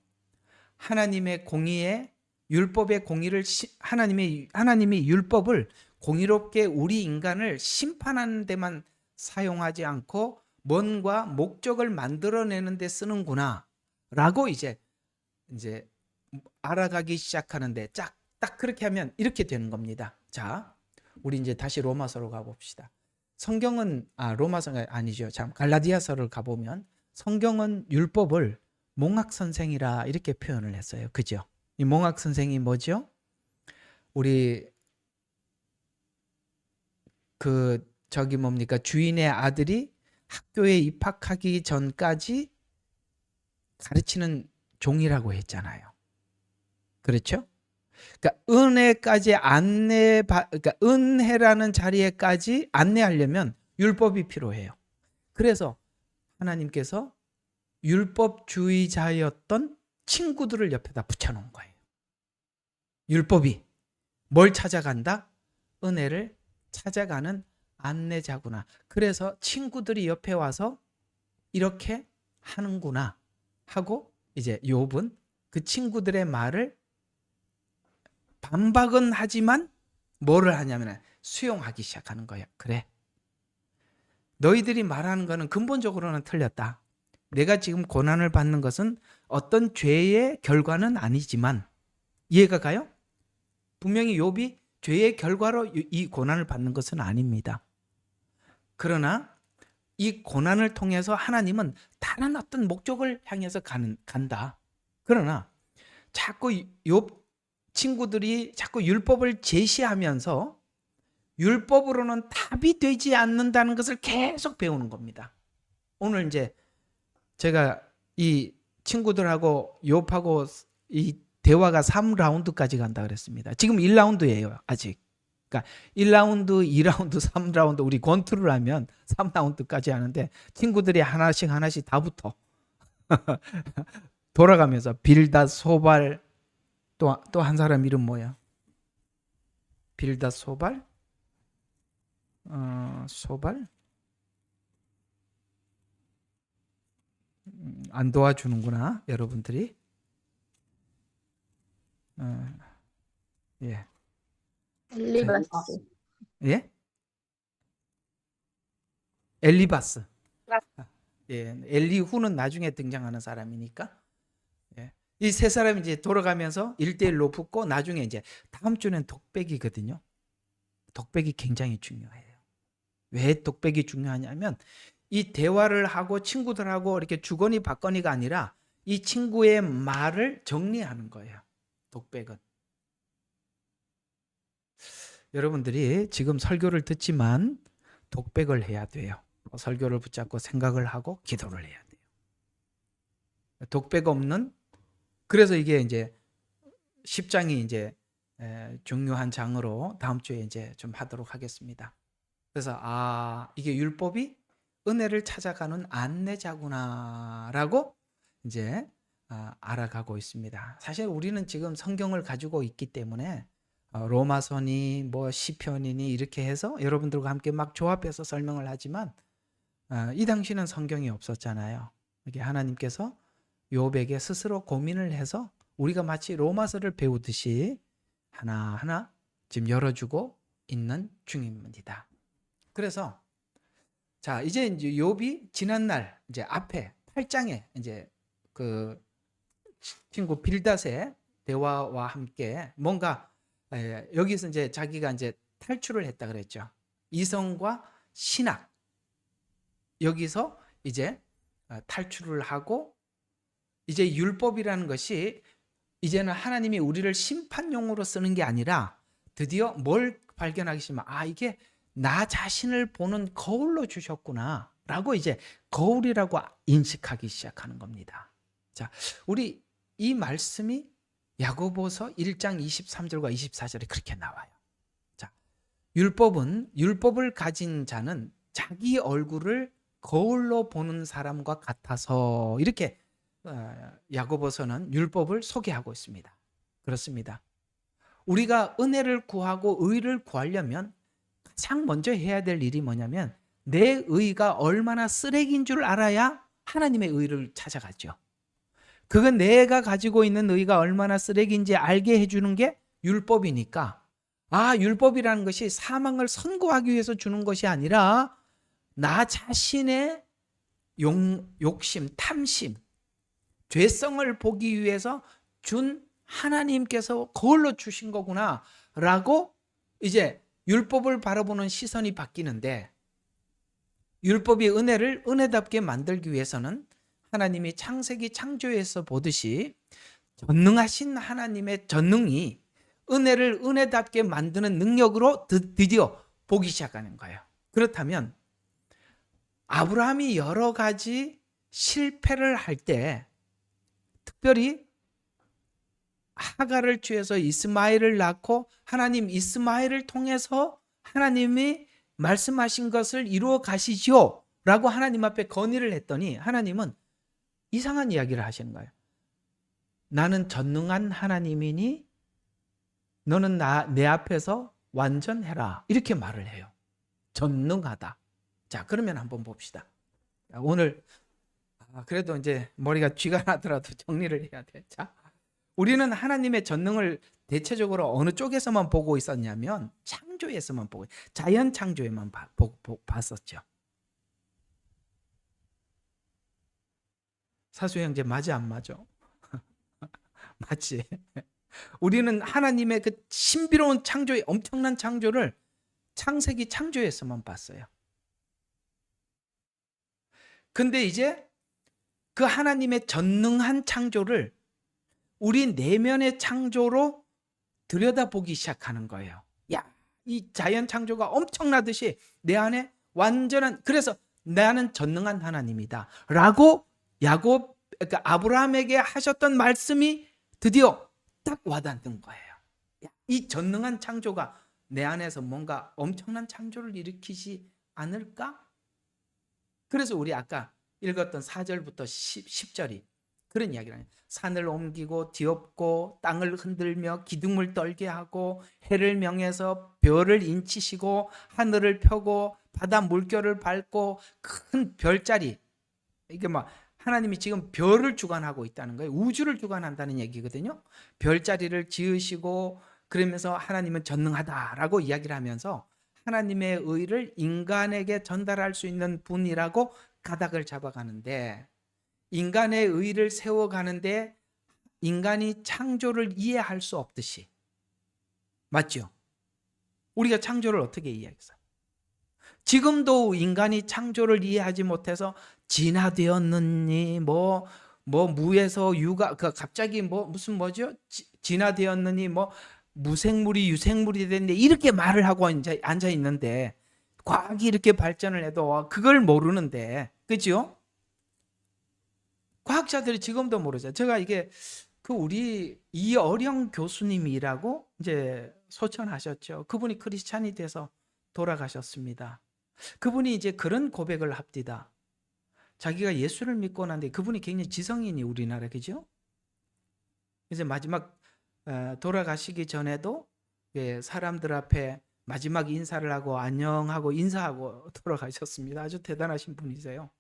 하나님의 공의에, 율법의 공의를 하나님이 율법을 공의롭게 우리 인간을 심판하는 데만 사용하지 않고 뭔가 목적을 만들어내는 데 쓰는구나 라고 이제 알아가기 시작하는데, 딱 그렇게 하면 이렇게 되는 겁니다. 자, 우리 이제 다시 로마서로 가봅시다. 성경은 로마서가 아니죠. 참, 갈라디아서를 가보면 성경은 율법을 몽학 선생이라 이렇게 표현을 했어요. 그죠? 이 몽학 선생이 뭐죠? 우리 주인의 아들이 학교에 입학하기 전까지 가르치는 종이라고 했잖아요. 그렇죠? 그러니까 은혜까지 그러니까 은혜라는 자리에까지 안내하려면 율법이 필요해요. 그래서 하나님께서 율법주의자였던 친구들을 옆에다 붙여놓은 거예요. 율법이 뭘 찾아간다? 은혜를 찾아가는 안내자구나. 그래서 친구들이 옆에 와서 이렇게 하는구나 하고 이제 욥은 그 친구들의 말을 반박은 하지만 뭐를 하냐면 수용하기 시작하는 거예요. 그래, 너희들이 말하는 거는 근본적으로는 틀렸다. 내가 지금 고난을 받는 것은 어떤 죄의 결과는 아니지만, 이해가 가요? 분명히 욥이 죄의 결과로 이 고난을 받는 것은 아닙니다. 그러나 이 고난을 통해서 하나님은 다른 어떤 목적을 향해서 간다. 그러나 자꾸 욥 친구들이 자꾸 율법을 제시하면서 율법으로는 답이 되지 않는다는 것을 계속 배우는 겁니다. 오늘 이제 제가 이 친구들하고 욥하고 이 대화가 3라운드까지 간다 그랬습니다. 지금 1라운드예요, 아직. 그러니까 1라운드, 2라운드, 3라운드 우리 권투를 하면 3라운드까지 하는데 친구들이 하나씩 다 붙어. 돌아가면서 빌닷, 소발, 또 한 사람 이름 뭐야? 빌닷, 소발? 소발? 안 도와주는구나, 여러분들이. 예. 엘리바스. 예? 엘리바스. 예, 엘리후는 나중에 등장하는 사람이니까. 예. 이 세 사람이 이제 돌아가면서 1대1로 붙고 나중에 이제 다음 주는 독백이거든요. 독백이 굉장히 중요해요. 왜 독백이 중요하냐면 이 대화를 하고 친구들하고 이렇게 주거니 받거니가 아니라 이 친구의 말을 정리하는 거예요. 독백은. 여러분들이 지금 설교를 듣지만 독백을 해야 돼요. 설교를 붙잡고 생각을 하고 기도를 해야 돼요. 독백 없는, 그래서 이게 이제 10장이 이제 중요한 장으로 다음 주에 이제 좀 하도록 하겠습니다. 그래서 이게 율법이 은혜를 찾아가는 안내자구나라고 이제 알아가고 있습니다. 사실 우리는 지금 성경을 가지고 있기 때문에 로마서니 뭐 시편이니 이렇게 해서 여러분들과 함께 막 조합해서 설명을 하지만 이 당시는 성경이 없었잖아요. 이게 하나님께서 욥에게 스스로 고민을 해서 우리가 마치 로마서를 배우듯이 하나하나 지금 열어주고 있는 중입니다. 그래서 자, 이제 욥이 지난날 이제 앞에 8장에 이제 그 친구 빌닷의 대화와 함께 뭔가 여기서 이제 자기가 이제 탈출을 했다 그랬죠. 이성과 신학, 여기서 이제 탈출을 하고 이제 율법이라는 것이 이제는 하나님이 우리를 심판용으로 쓰는 게 아니라 드디어 뭘 발견하기 시작하면 이게 나 자신을 보는 거울로 주셨구나 라고 이제 거울이라고 인식하기 시작하는 겁니다. 자, 우리 이 말씀이 야고보서 1장 23절과 24절에 그렇게 나와요. 자, 율법을 가진 자는 자기 얼굴을 거울로 보는 사람과 같아서, 이렇게 야고보서는 율법을 소개하고 있습니다. 그렇습니다. 우리가 은혜를 구하고 의를 구하려면 가장 먼저 해야 될 일이 뭐냐면 내 의가 얼마나 쓰레기인 줄 알아야 하나님의 의를 찾아가죠. 그건 내가 가지고 있는 의가 얼마나 쓰레기인지 알게 해주는 게 율법이니까, 율법이라는 것이 사망을 선고하기 위해서 주는 것이 아니라 나 자신의 욕심, 탐심, 죄성을 보기 위해서 준 하나님께서 거울로 주신 거구나 라고 이제 율법을 바라보는 시선이 바뀌는데, 율법이 은혜를 은혜답게 만들기 위해서는 하나님이 창세기 창조에서 보듯이 전능하신 하나님의 전능이 은혜를 은혜답게 만드는 능력으로 드디어 보기 시작하는 거예요. 그렇다면 아브라함이 여러 가지 실패를 할 때, 특별히 하갈을 취해서 이스마엘을 낳고 하나님 이스마엘을 통해서 하나님이 말씀하신 것을 이루어 가시지요 라고 하나님 앞에 건의를 했더니 하나님은 이상한 이야기를 하시는 거예요. 나는 전능한 하나님이니 너는 내 앞에서 완전해라. 이렇게 말을 해요. 전능하다. 자, 그러면 한번 봅시다. 오늘 그래도 이제 머리가 쥐가 나더라도 정리를 해야 돼. 자, 우리는 하나님의 전능을 대체적으로 어느 쪽에서만 보고 있었냐면 창조에서만 보고 자연 창조에만 봤었죠. 사수 형제 맞아 안 맞아? 맞지? 우리는 하나님의 그 신비로운 창조의 엄청난 창조를 창세기 창조에서만 봤어요. 근데 이제 그 하나님의 전능한 창조를 우리 내면의 창조로 들여다보기 시작하는 거예요. 야, 이 자연 창조가 엄청나듯이 내 안에 완전한, 그래서 나는 전능한 하나님이다 라고 그러니까 아브라함에게 하셨던 말씀이 드디어 딱 와닿는 거예요. 야, 이 전능한 창조가 내 안에서 뭔가 엄청난 창조를 일으키지 않을까? 그래서 우리 아까 읽었던 4절부터 10절이 그런 이야기를 해요. 산을 옮기고 뒤엎고 땅을 흔들며 기둥을 떨게 하고 해를 명해서 별을 인치시고 하늘을 펴고 바다 물결을 밟고 큰 별자리, 이게 막 하나님이 지금 별을 주관하고 있다는 거예요. 우주를 주관한다는 얘기거든요. 별자리를 지으시고 그러면서 하나님은 전능하다라고 이야기를 하면서 하나님의 의를 인간에게 전달할 수 있는 분이라고 가닥을 잡아가는데, 인간의 의를 세워가는데 인간이 창조를 이해할 수 없듯이, 맞죠? 우리가 창조를 어떻게 이해하겠어요? 지금도 인간이 창조를 이해하지 못해서 진화되었느니 뭐 무에서 유가 갑자기 무슨 뭐죠? 진화되었느니 뭐 무생물이 유생물이 됐는데 이렇게 말을 하고 앉아 있는데, 과학이 이렇게 발전을 해도 그걸 모르는데, 그죠? 과학자들이 지금도 모르죠. 제가 이게 우리 이어령 교수님이라고 이제 소천하셨죠. 그분이 크리스찬이 돼서 돌아가셨습니다. 그분이 이제 그런 고백을 합디다. 자기가 예수를 믿고 난데, 그분이 굉장히 지성인이 우리나라, 그죠? 이제 마지막 돌아가시기 전에도 사람들 앞에 마지막 인사를 하고 안녕하고 인사하고 돌아가셨습니다. 아주 대단하신 분이세요.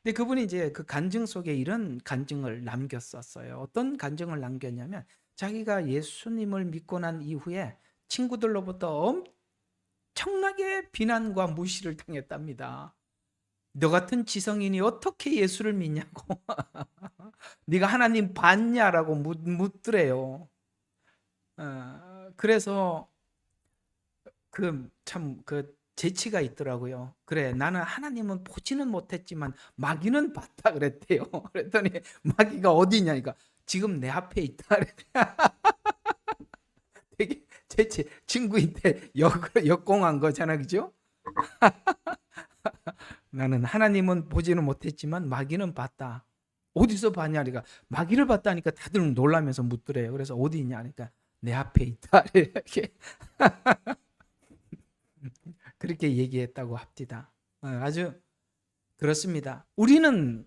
근데 그분이 이제 그 간증 속에 이런 간증을 남겼었어요. 어떤 간증을 남겼냐면, 자기가 예수님을 믿고 난 이후에 친구들로부터 엄청나게 비난과 무시를 당했답니다. 너 같은 지성인이 어떻게 예수를 믿냐고. 네가 하나님 봤냐라고 묻더래요. 그래서 참 재치가 있더라고요. 그래, 나는 하나님은 보지는 못했지만 마귀는 봤다 그랬대요. 그랬더니 마귀가 어디냐니까 지금 내 앞에 있다 그랬대요. 되게 재치, 친구인데 역공한 거잖아, 그죠? 나는 하나님은 보지는 못했지만 마귀는 봤다. 어디서 봤냐니까 마귀를 봤다니까 다들 놀라면서 묻더래요. 그래서 어디 있냐 하니까 내 앞에 있다 이렇게 그렇게 얘기했다고 합디다. 아주 그렇습니다. 우리는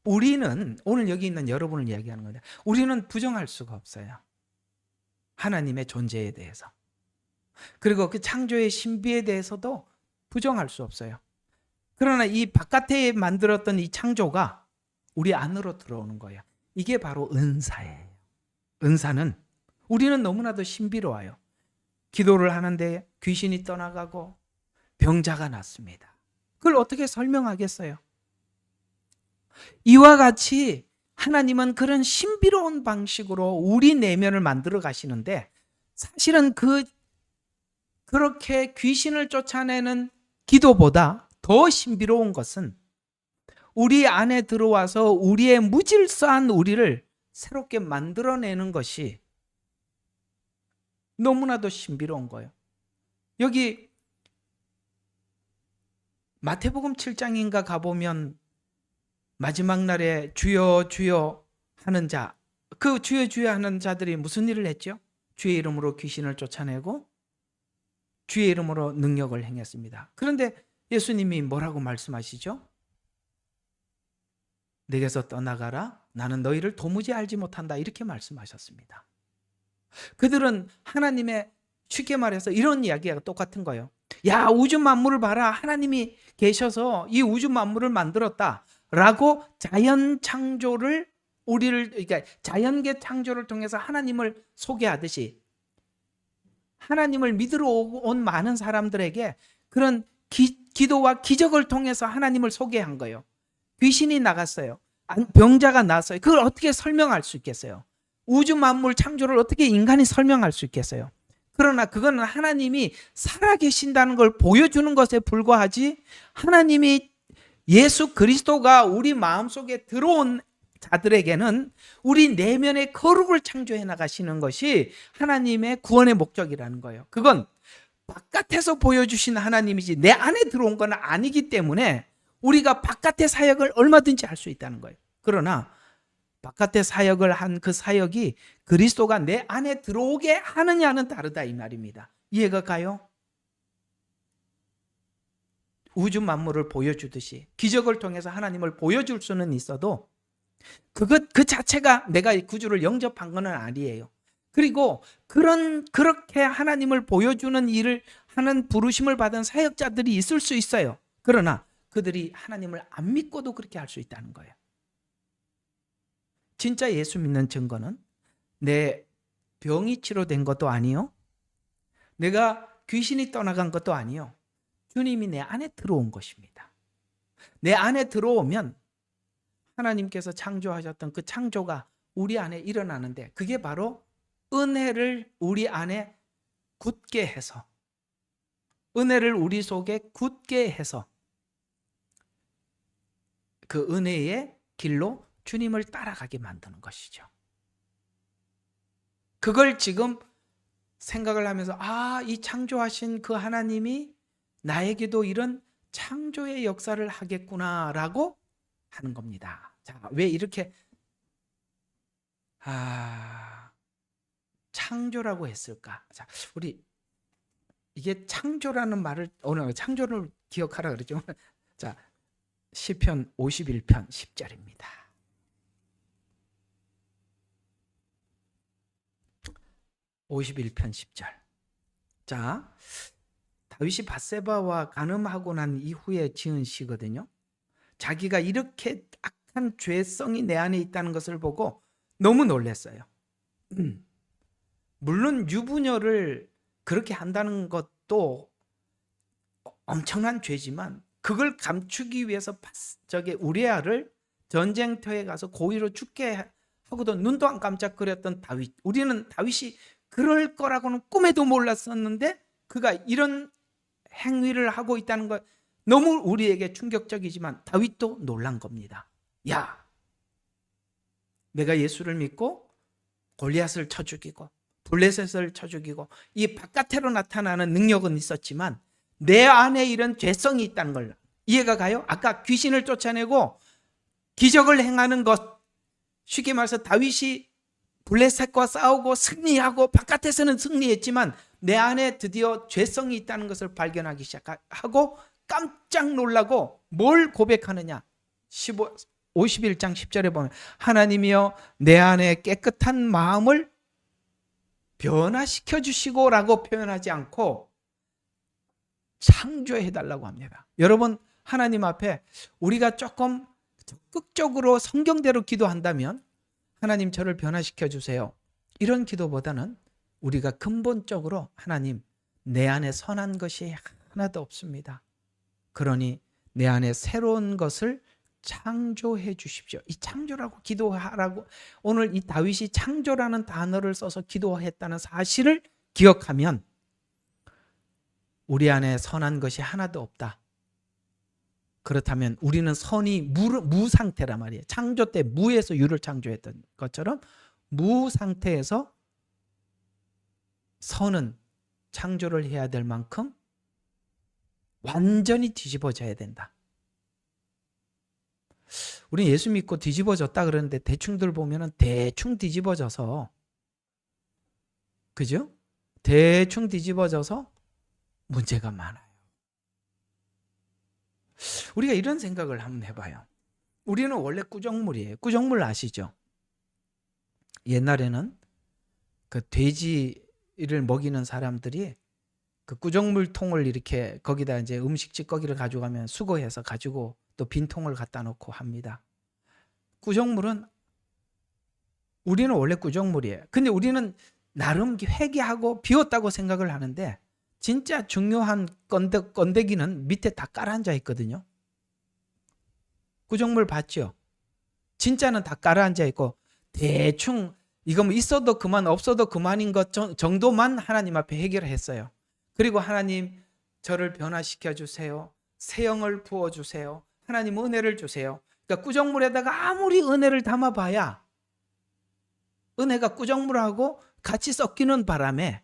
오늘 여기 있는 여러분을 이야기하는 건데, 우리는 부정할 수가 없어요. 하나님의 존재에 대해서. 그리고 그 창조의 신비에 대해서도 부정할 수 없어요. 그러나 이 바깥에 만들었던 이 창조가 우리 안으로 들어오는 거예요. 이게 바로 은사예요. 은사는 우리는 너무나도 신비로워요. 기도를 하는데 귀신이 떠나가고 병자가 낫습니다. 그걸 어떻게 설명하겠어요? 이와 같이 하나님은 그런 신비로운 방식으로 우리 내면을 만들어 가시는데, 사실은 그렇게 귀신을 쫓아내는 기도보다 더 신비로운 것은 우리 안에 들어와서 우리의 무질서한 우리를 새롭게 만들어내는 것이 너무나도 신비로운 거예요. 여기 마태복음 7장인가 가보면 마지막 날에 주여 주여 하는 자, 그 주여 주여 하는 자들이 무슨 일을 했죠? 주의 이름으로 귀신을 쫓아내고 주의 이름으로 능력을 행했습니다. 그런데 예수님이 뭐라고 말씀하시죠? 내게서 떠나가라. 나는 너희를 도무지 알지 못한다. 이렇게 말씀하셨습니다. 그들은 하나님의, 쉽게 말해서 이런 이야기가 똑같은 거예요. 야, 우주 만물을 봐라. 하나님이 계셔서 이 우주 만물을 만들었다. 라고 자연 창조를 그러니까 자연계 창조를 통해서 하나님을 소개하듯이 하나님을 믿으러 온 많은 사람들에게 그런 기도와 기적을 통해서 하나님을 소개한 거예요. 귀신이 나갔어요. 병자가 났어요. 그걸 어떻게 설명할 수 있겠어요? 우주 만물 창조를 어떻게 인간이 설명할 수 있겠어요? 그러나 그거는 하나님이 살아계신다는 걸 보여주는 것에 불과하지, 하나님이 예수 그리스도가 우리 마음속에 들어온 자들에게는 우리 내면의 거룩을 창조해 나가시는 것이 하나님의 구원의 목적이라는 거예요. 그건 바깥에서 보여주신 하나님이지 내 안에 들어온 건 아니기 때문에 우리가 바깥의 사역을 얼마든지 할 수 있다는 거예요. 그러나 바깥의 사역을 한 그 사역이 그리스도가 내 안에 들어오게 하느냐는 다르다 이 말입니다. 이해가 가요? 우주 만물을 보여주듯이 기적을 통해서 하나님을 보여줄 수는 있어도 그 자체가 내가 구주를 영접한 건 아니에요. 그리고 그렇게 하나님을 보여주는 일을 하는 부르심을 받은 사역자들이 있을 수 있어요. 그러나 그들이 하나님을 안 믿고도 그렇게 할 수 있다는 거예요. 진짜 예수 믿는 증거는 내 병이 치료된 것도 아니요, 내가 귀신이 떠나간 것도 아니요, 주님이 내 안에 들어온 것입니다. 내 안에 들어오면 하나님께서 창조하셨던 그 창조가 우리 안에 일어나는데, 그게 바로 은혜를 우리 안에 굳게 해서, 은혜를 우리 속에 굳게 해서 그 은혜의 길로 주님을 따라가게 만드는 것이죠. 그걸 지금 생각을 하면서 이 창조하신 그 하나님이 나에게도 이런 창조의 역사를 하겠구나라고 하는 겁니다. 자, 왜 이렇게 창조라고 했을까? 자, 우리 이게 창조라는 말을 오늘 창조를 기억하라 그러죠. 자, 시편 51편 10절입니다. 51편 10절. 자, 다윗이 밧세바와 간음하고 난 이후에 지은 시거든요. 자기가 이렇게 악한 죄성이 내 안에 있다는 것을 보고 너무 놀랐어요. 물론 유부녀를 그렇게 한다는 것도 엄청난 죄지만 그걸 감추기 위해서 우리아를 전쟁터에 가서 고의로 죽게 하고도 눈도 안 깜짝거렸던 다윗. 우리는 다윗이 그럴 거라고는 꿈에도 몰랐었는데 그가 이런 행위를 하고 있다는 것 너무 우리에게 충격적이지만 다윗도 놀란 겁니다. 야, 내가 예수를 믿고 골리앗을 쳐 죽이고 블레셋을 쳐 죽이고 이 바깥으로 나타나는 능력은 있었지만 내 안에 이런 죄성이 있다는 걸 이해가 가요? 아까 귀신을 쫓아내고 기적을 행하는 것, 쉽게 말해서 다윗이 블레셋과 싸우고 승리하고 바깥에서는 승리했지만 내 안에 드디어 죄성이 있다는 것을 발견하기 시작하고 깜짝 놀라고 뭘 고백하느냐? 51장 10절에 보면 하나님이여 내 안에 깨끗한 마음을 변화시켜 주시고 라고 표현하지 않고 창조해 달라고 합니다. 여러분, 하나님 앞에 우리가 조금 적극적으로 성경대로 기도한다면 하나님 저를 변화시켜 주세요, 이런 기도보다는 우리가 근본적으로 하나님 내 안에 선한 것이 하나도 없습니다. 그러니 내 안에 새로운 것을 창조해 주십시오. 이 창조라고 기도하라고, 오늘 이 다윗이 창조라는 단어를 써서 기도했다는 사실을 기억하면 우리 안에 선한 것이 하나도 없다. 그렇다면 우리는 선이 무 상태란 말이에요. 창조 때 무에서 유를 창조했던 것처럼 무 상태에서 선은 창조를 해야 될 만큼 완전히 뒤집어져야 된다. 우리 예수 믿고 뒤집어졌다 그러는데 대충들 보면은 대충 뒤집어져서, 그죠? 대충 뒤집어져서 문제가 많아요. 우리가 이런 생각을 한번 해봐요. 우리는 원래 꾸정물이에요. 꾸정물 아시죠? 옛날에는 그 돼지를 먹이는 사람들이 그 꾸정물 통을 이렇게 거기다 이제 음식 찌꺼기를 가져가면 수거해서 가지고 또 빈 통을 갖다 놓고 합니다. 꾸정물은 우리는 원래 꾸정물이에요. 근데 우리는 나름 회개하고 비웠다고 생각을 하는데 진짜 중요한 건더기는 밑에 다 깔아앉아 있거든요. 꾸정물 봤죠? 진짜는 다 깔아앉아 있고 대충 이거 뭐 있어도 그만 없어도 그만인 것 정도만 하나님 앞에 해결했어요. 그리고 하나님 저를 변화시켜 주세요. 새 영을 부어 주세요. 하나님 은혜를 주세요. 그러니까 꾸정물에다가 아무리 은혜를 담아봐야 은혜가 꾸정물하고 같이 섞이는 바람에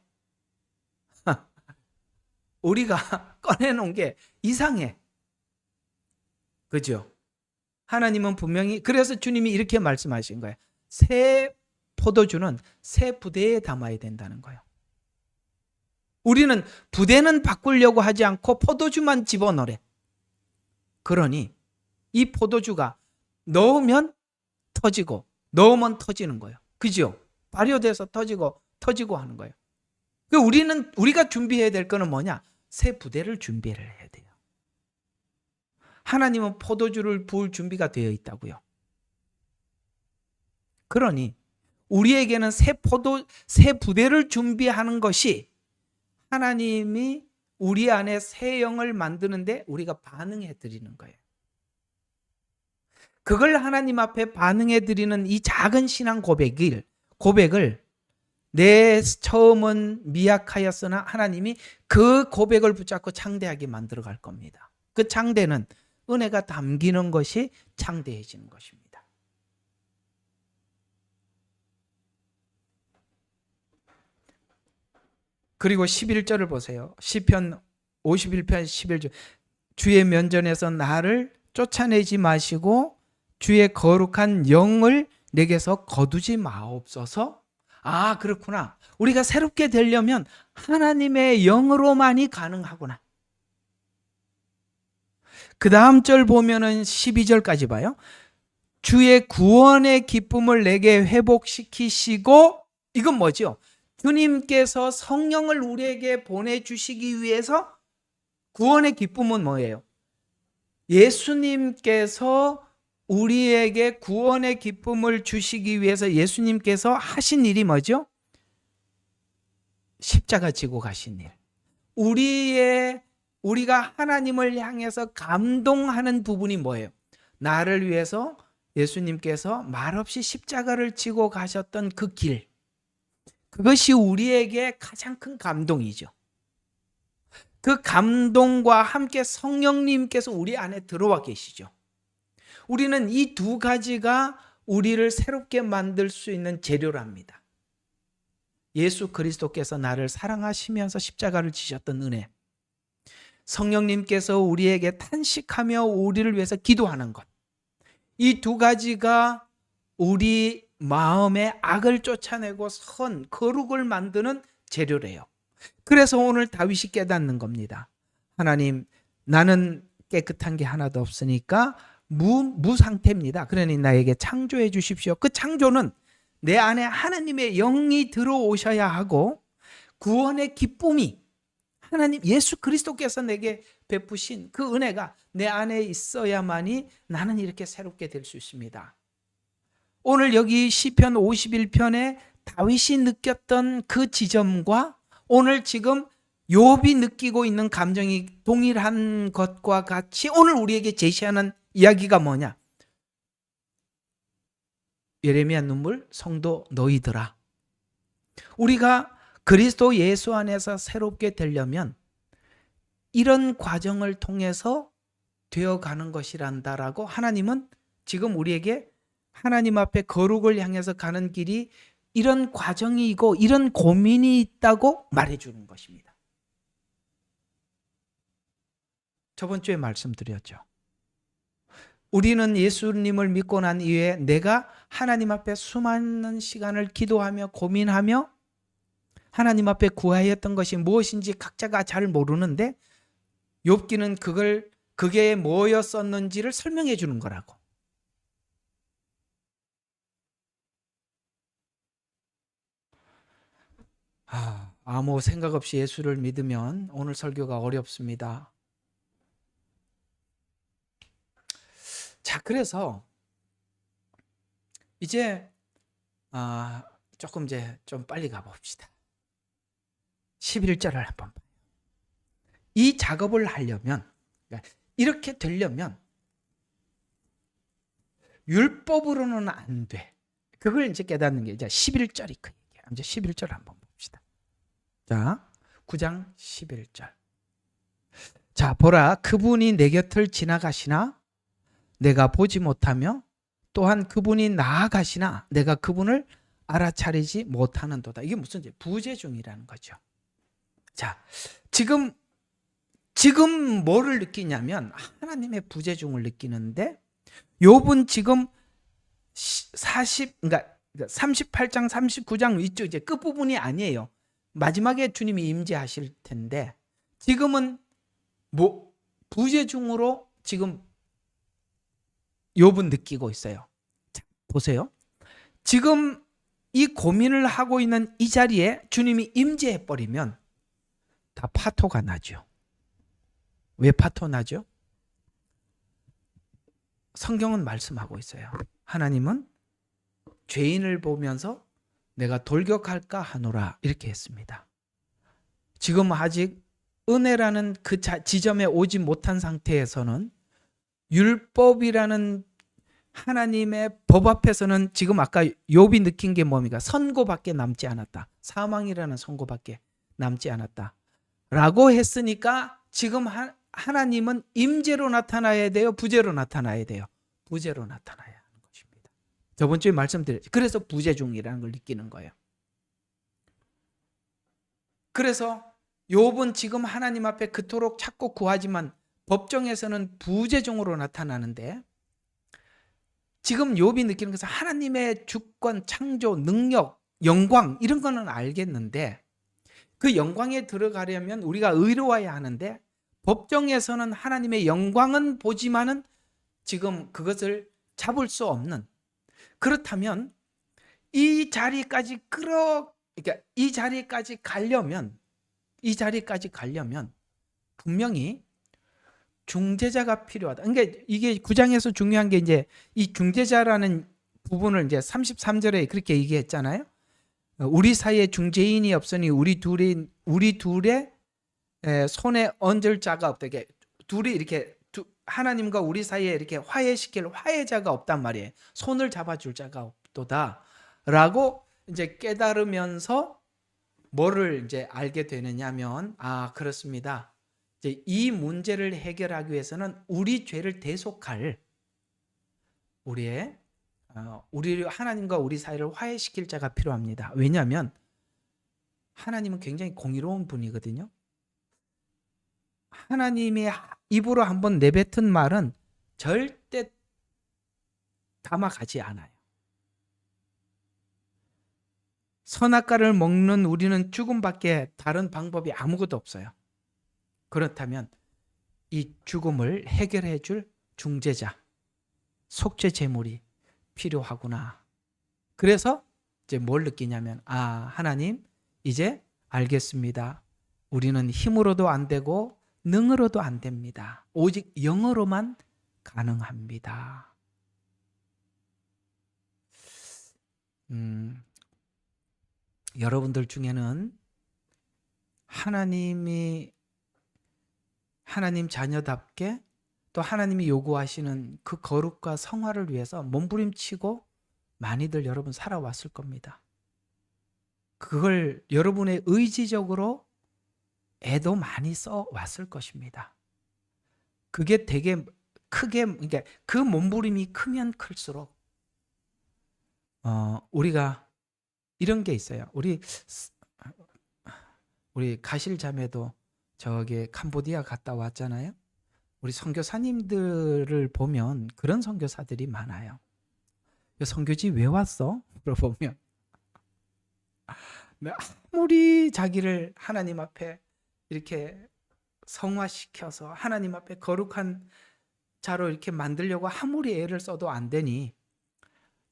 우리가 꺼내놓은 게 이상해. 그죠? 하나님은 분명히 그래서 주님이 이렇게 말씀하신 거예요. 새 포도주는 새 부대에 담아야 된다는 거예요. 우리는 부대는 바꾸려고 하지 않고 포도주만 집어넣으래. 그러니 이 포도주가 넣으면 터지고 넣으면 터지는 거예요. 그죠? 발효돼서 터지고 하는 거예요. 우리가 준비해야 될 거는 뭐냐? 새 부대를 준비를 해야 돼요. 하나님은 포도주를 부을 준비가 되어 있다고요. 그러니 우리에게는 새 부대를 준비하는 것이 하나님이 우리 안에 새 영을 만드는데 우리가 반응해 드리는 거예요. 그걸 하나님 앞에 반응해 드리는 이 작은 신앙 고백을 내 처음은 미약하였으나 하나님이 그 고백을 붙잡고 창대하게 만들어 갈 겁니다. 그 창대는 은혜가 담기는 것이 창대해지는 것입니다. 그리고 11절을 보세요. 시편 51편 11절. 주의 면전에서 나를 쫓아내지 마시고 주의 거룩한 영을 내게서 거두지 마옵소서. 아, 그렇구나. 우리가 새롭게 되려면 하나님의 영으로만이 가능하구나. 그 다음 절 보면은 12절까지 봐요. 주의 구원의 기쁨을 내게 회복시키시고, 이건 뭐죠? 주님께서 성령을 우리에게 보내주시기 위해서 구원의 기쁨은 뭐예요? 예수님께서 우리에게 구원의 기쁨을 주시기 위해서 예수님께서 하신 일이 뭐죠? 십자가 지고 가신 일. 우리가 하나님을 향해서 감동하는 부분이 뭐예요? 나를 위해서 예수님께서 말없이 십자가를 지고 가셨던 그 길. 그것이 우리에게 가장 큰 감동이죠. 그 감동과 함께 성령님께서 우리 안에 들어와 계시죠. 우리는 이 두 가지가 우리를 새롭게 만들 수 있는 재료랍니다. 예수 그리스도께서 나를 사랑하시면서 십자가를 지셨던 은혜, 성령님께서 우리에게 탄식하며 우리를 위해서 기도하는 것, 이 두 가지가 우리 마음의 악을 쫓아내고 거룩을 만드는 재료래요. 그래서 오늘 다윗이 깨닫는 겁니다. 하나님, 나는 깨끗한 게 하나도 없으니까 무상태입니다. 그러니 나에게 창조해 주십시오. 그 창조는 내 안에 하나님의 영이 들어오셔야 하고 구원의 기쁨이 하나님 예수 그리스도께서 내게 베푸신 그 은혜가 내 안에 있어야만이 나는 이렇게 새롭게 될 수 있습니다. 오늘 여기 시편 51편에 다윗이 느꼈던 그 지점과 오늘 지금 욥이 느끼고 있는 감정이 동일한 것과 같이 오늘 우리에게 제시하는 이야기가 뭐냐? 예레미야 눈물 성도 너희들아. 우리가 그리스도 예수 안에서 새롭게 되려면 이런 과정을 통해서 되어가는 것이란다라고 하나님은 지금 우리에게 하나님 앞에 거룩을 향해서 가는 길이 이런 과정이고 이런 고민이 있다고 말해주는 것입니다. 저번 주에 말씀드렸죠. 우리는 예수님을 믿고 난 이후에 내가 하나님 앞에 수많은 시간을 기도하며 고민하며 하나님 앞에 구하였던 것이 무엇인지 각자가 잘 모르는데 욥기는 그게 뭐였었는지를 설명해 주는 거라고. 아무 생각 없이 예수를 믿으면 오늘 설교가 어렵습니다. 자, 그래서 이제 조금 이제 좀 빨리 가봅시다. 11절을 한번 봐요. 이 작업을 하려면, 그러니까 이렇게 되려면 율법으로는 안 돼. 그걸 이제 깨닫는 게 이제 11절이 그 얘기예요. 이제 11절 한번 봅시다. 자, 9장 11절. 자, 보라, 그분이 내 곁을 지나가시나 내가 보지 못하며 또한 그분이 나아가시나 내가 그분을 알아차리지 못하는도다. 이게 무슨 부재중이라는 거죠. 자, 지금 뭐를 느끼냐면 하나님의 부재중을 느끼는데 욥은 지금 38장 39장 이쪽 이제 끝부분이 아니에요. 마지막에 주님이 임재하실 텐데 지금은 부재중으로 지금 욥은 느끼고 있어요. 자, 보세요. 지금 이 고민을 하고 있는 이 자리에 주님이 임재해 버리면 다 파토가 나죠. 왜 파토 나죠? 성경은 말씀하고 있어요. 하나님은 죄인을 보면서 내가 돌격할까 하노라 이렇게 했습니다. 지금 아직 은혜라는 그 지점에 오지 못한 상태에서는 율법이라는 하나님의 법 앞에서는 지금 아까 욥이 느낀 게 뭡니까? 선고밖에 남지 않았다. 사망이라는 선고밖에 남지 않았다. 라고 했으니까 지금 하나님은 임재로 나타나야 돼요? 부재로 나타나야 돼요? 부재로 나타나야 하는 것입니다. 저번 주에 말씀드렸죠. 그래서 부재중이라는 걸 느끼는 거예요. 그래서 욥은 지금 하나님 앞에 그토록 찾고 구하지만 법정에서는 부재중으로 나타나는데 지금 욥이 느끼는 것은 하나님의 주권, 창조, 능력, 영광 이런 거는 알겠는데 그 영광에 들어가려면 우리가 의로워야 하는데 법정에서는 하나님의 영광은 보지만은 지금 그것을 잡을 수 없는, 그렇다면 이 자리까지 그러니까 이 자리까지 가려면 분명히 중재자가 필요하다. 그러니까 이게 9장에서 중요한 게 이제 이 중재자라는 부분을 이제 33절에 그렇게 얘기했잖아요. 우리 사이에 중재인이 없으니 우리 둘의 손에 얹을 자가 없다. 이게 둘이 이렇게 하나님과 우리 사이에 이렇게 화해시킬 화해자가 없단 말이에요. 손을 잡아줄 자가 없도다라고 이제 깨달으면서 뭐를 이제 알게 되느냐면 그렇습니다. 이제 이 문제를 해결하기 위해서는 우리 죄를 대속할 우리 하나님과 우리 사이를 화해시킬 자가 필요합니다. 왜냐하면 하나님은 굉장히 공의로운 분이거든요. 하나님의 입으로 한번 내뱉은 말은 절대 담아가지 않아요. 선악과를 먹는 우리는 죽음밖에 다른 방법이 아무것도 없어요. 그렇다면 이 죽음을 해결해 줄 중재자, 속죄 제물이 필요하구나. 그래서 이제 뭘 느끼냐면 하나님 이제 알겠습니다. 우리는 힘으로도 안 되고 능으로도 안 됩니다. 오직 영으로만 가능합니다. 여러분들 중에는 하나님 자녀답게 또 하나님이 요구하시는 그 거룩과 성화를 위해서 몸부림치고 많이들 여러분 살아왔을 겁니다. 그걸 여러분의 의지적으로 애도 많이 써왔을 것입니다. 그게 되게 크게, 그러니까 그 몸부림이 크면 클수록 우리가 이런 게 있어요. 우리 가실 자매도 저기 캄보디아 갔다 왔잖아요. 우리 선교사님들을 보면 그런 선교사들이 많아요. 선교지 왜 왔어? 물어보면 아무리 자기를 하나님 앞에 이렇게 성화시켜서 하나님 앞에 거룩한 자로 이렇게 만들려고 아무리 애를 써도 안 되니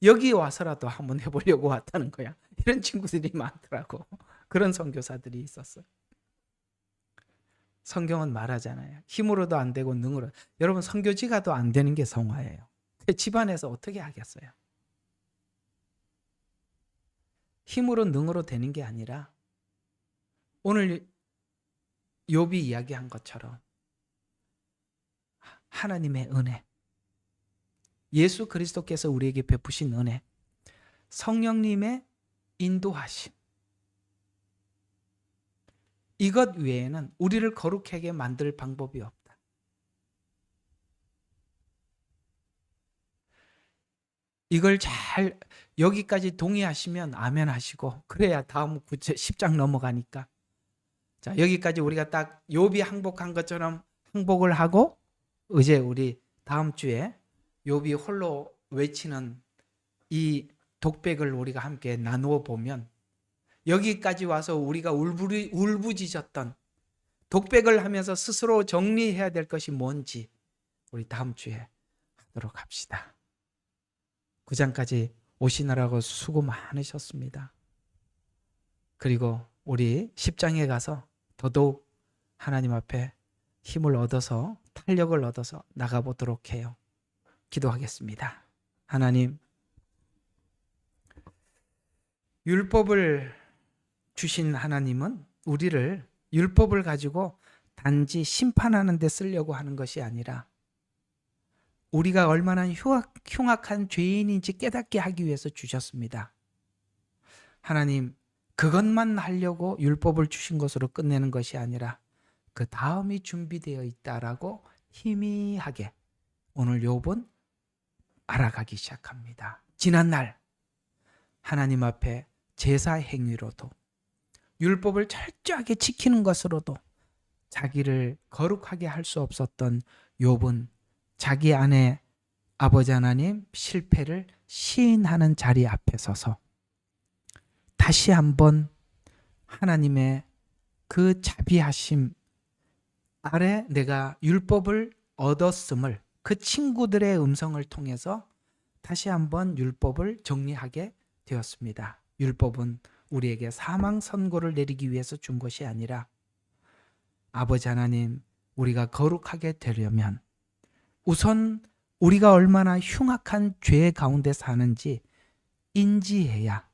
여기 와서라도 한번 해보려고 왔다는 거야. 이런 친구들이 많더라고. 그런 선교사들이 있었어요. 성경은 말하잖아요. 힘으로도 안 되고 능으로. 여러분 선교지가도 안 되는 게 성화예요. 집안에서 어떻게 하겠어요? 힘으로 능으로 되는 게 아니라 오늘 욥이 이야기한 것처럼 하나님의 은혜, 예수 그리스도께서 우리에게 베푸신 은혜, 성령님의 인도하심, 이것 외에는 우리를 거룩하게 만들 방법이 없다. 이걸 잘 여기까지 동의하시면 아멘 하시고, 그래야 다음 10장 넘어가니까. 자, 여기까지 우리가 딱 욥이 항복한 것처럼 항복을 하고, 이제 우리 다음 주에 욥이 홀로 외치는 이 독백을 우리가 함께 나누어 보면, 여기까지 와서 우리가 울부짖었던 독백을 하면서 스스로 정리해야 될 것이 뭔지 우리 다음 주에 하도록 합시다. 9장까지 오시느라고 수고 많으셨습니다. 그리고 우리 10장에 가서 더더욱 하나님 앞에 힘을 얻어서 탄력을 얻어서 나가보도록 해요. 기도하겠습니다. 하나님, 율법을 주신 하나님은 우리를 율법을 가지고 단지 심판하는 데 쓰려고 하는 것이 아니라 우리가 얼마나 흉악한 죄인인지 깨닫게 하기 위해서 주셨습니다. 하나님, 그것만 하려고 율법을 주신 것으로 끝내는 것이 아니라 그 다음이 준비되어 있다라고 희미하게 오늘 욥은 알아가기 시작합니다. 지난날 하나님 앞에 제사 행위로도 율법을 철저하게 지키는 것으로도 자기를 거룩하게 할 수 없었던 욥은 자기 안에 아버지 하나님 실패를 시인하는 자리 앞에 서서 다시 한번 하나님의 그 자비하심 아래 내가 율법을 얻었음을 그 친구들의 음성을 통해서 다시 한번 율법을 정리하게 되었습니다. 율법은 우리에게 사망 선고를 내리기 위해서 준 것이 아니라 아버지 하나님, 우리가 거룩하게 되려면 우선 우리가 얼마나 흉악한 죄 가운데 사는지 인지해야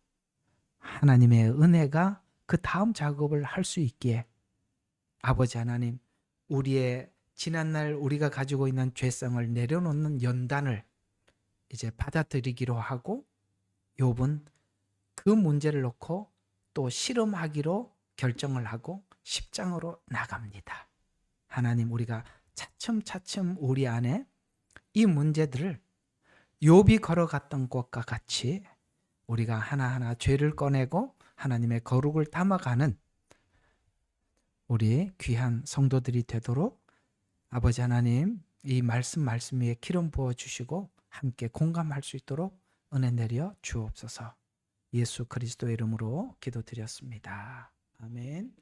하나님의 은혜가 그 다음 작업을 할 수 있기에 아버지 하나님, 우리의 지난날 우리가 가지고 있는 죄성을 내려놓는 연단을 이제 받아들이기로 하고 욥은 그 문제를 놓고 또 실험하기로 결정을 하고 10장으로 나갑니다. 하나님, 우리가 차츰차츰 우리 안에 이 문제들을 욥이 걸어갔던 것과 같이 우리가 하나하나 죄를 꺼내고 하나님의 거룩을 담아가는 우리 귀한 성도들이 되도록 아버지 하나님, 이 말씀 위에 기름 부어주시고 함께 공감할 수 있도록 은혜 내려 주옵소서. 예수 그리스도의 이름으로 기도드렸습니다. 아멘.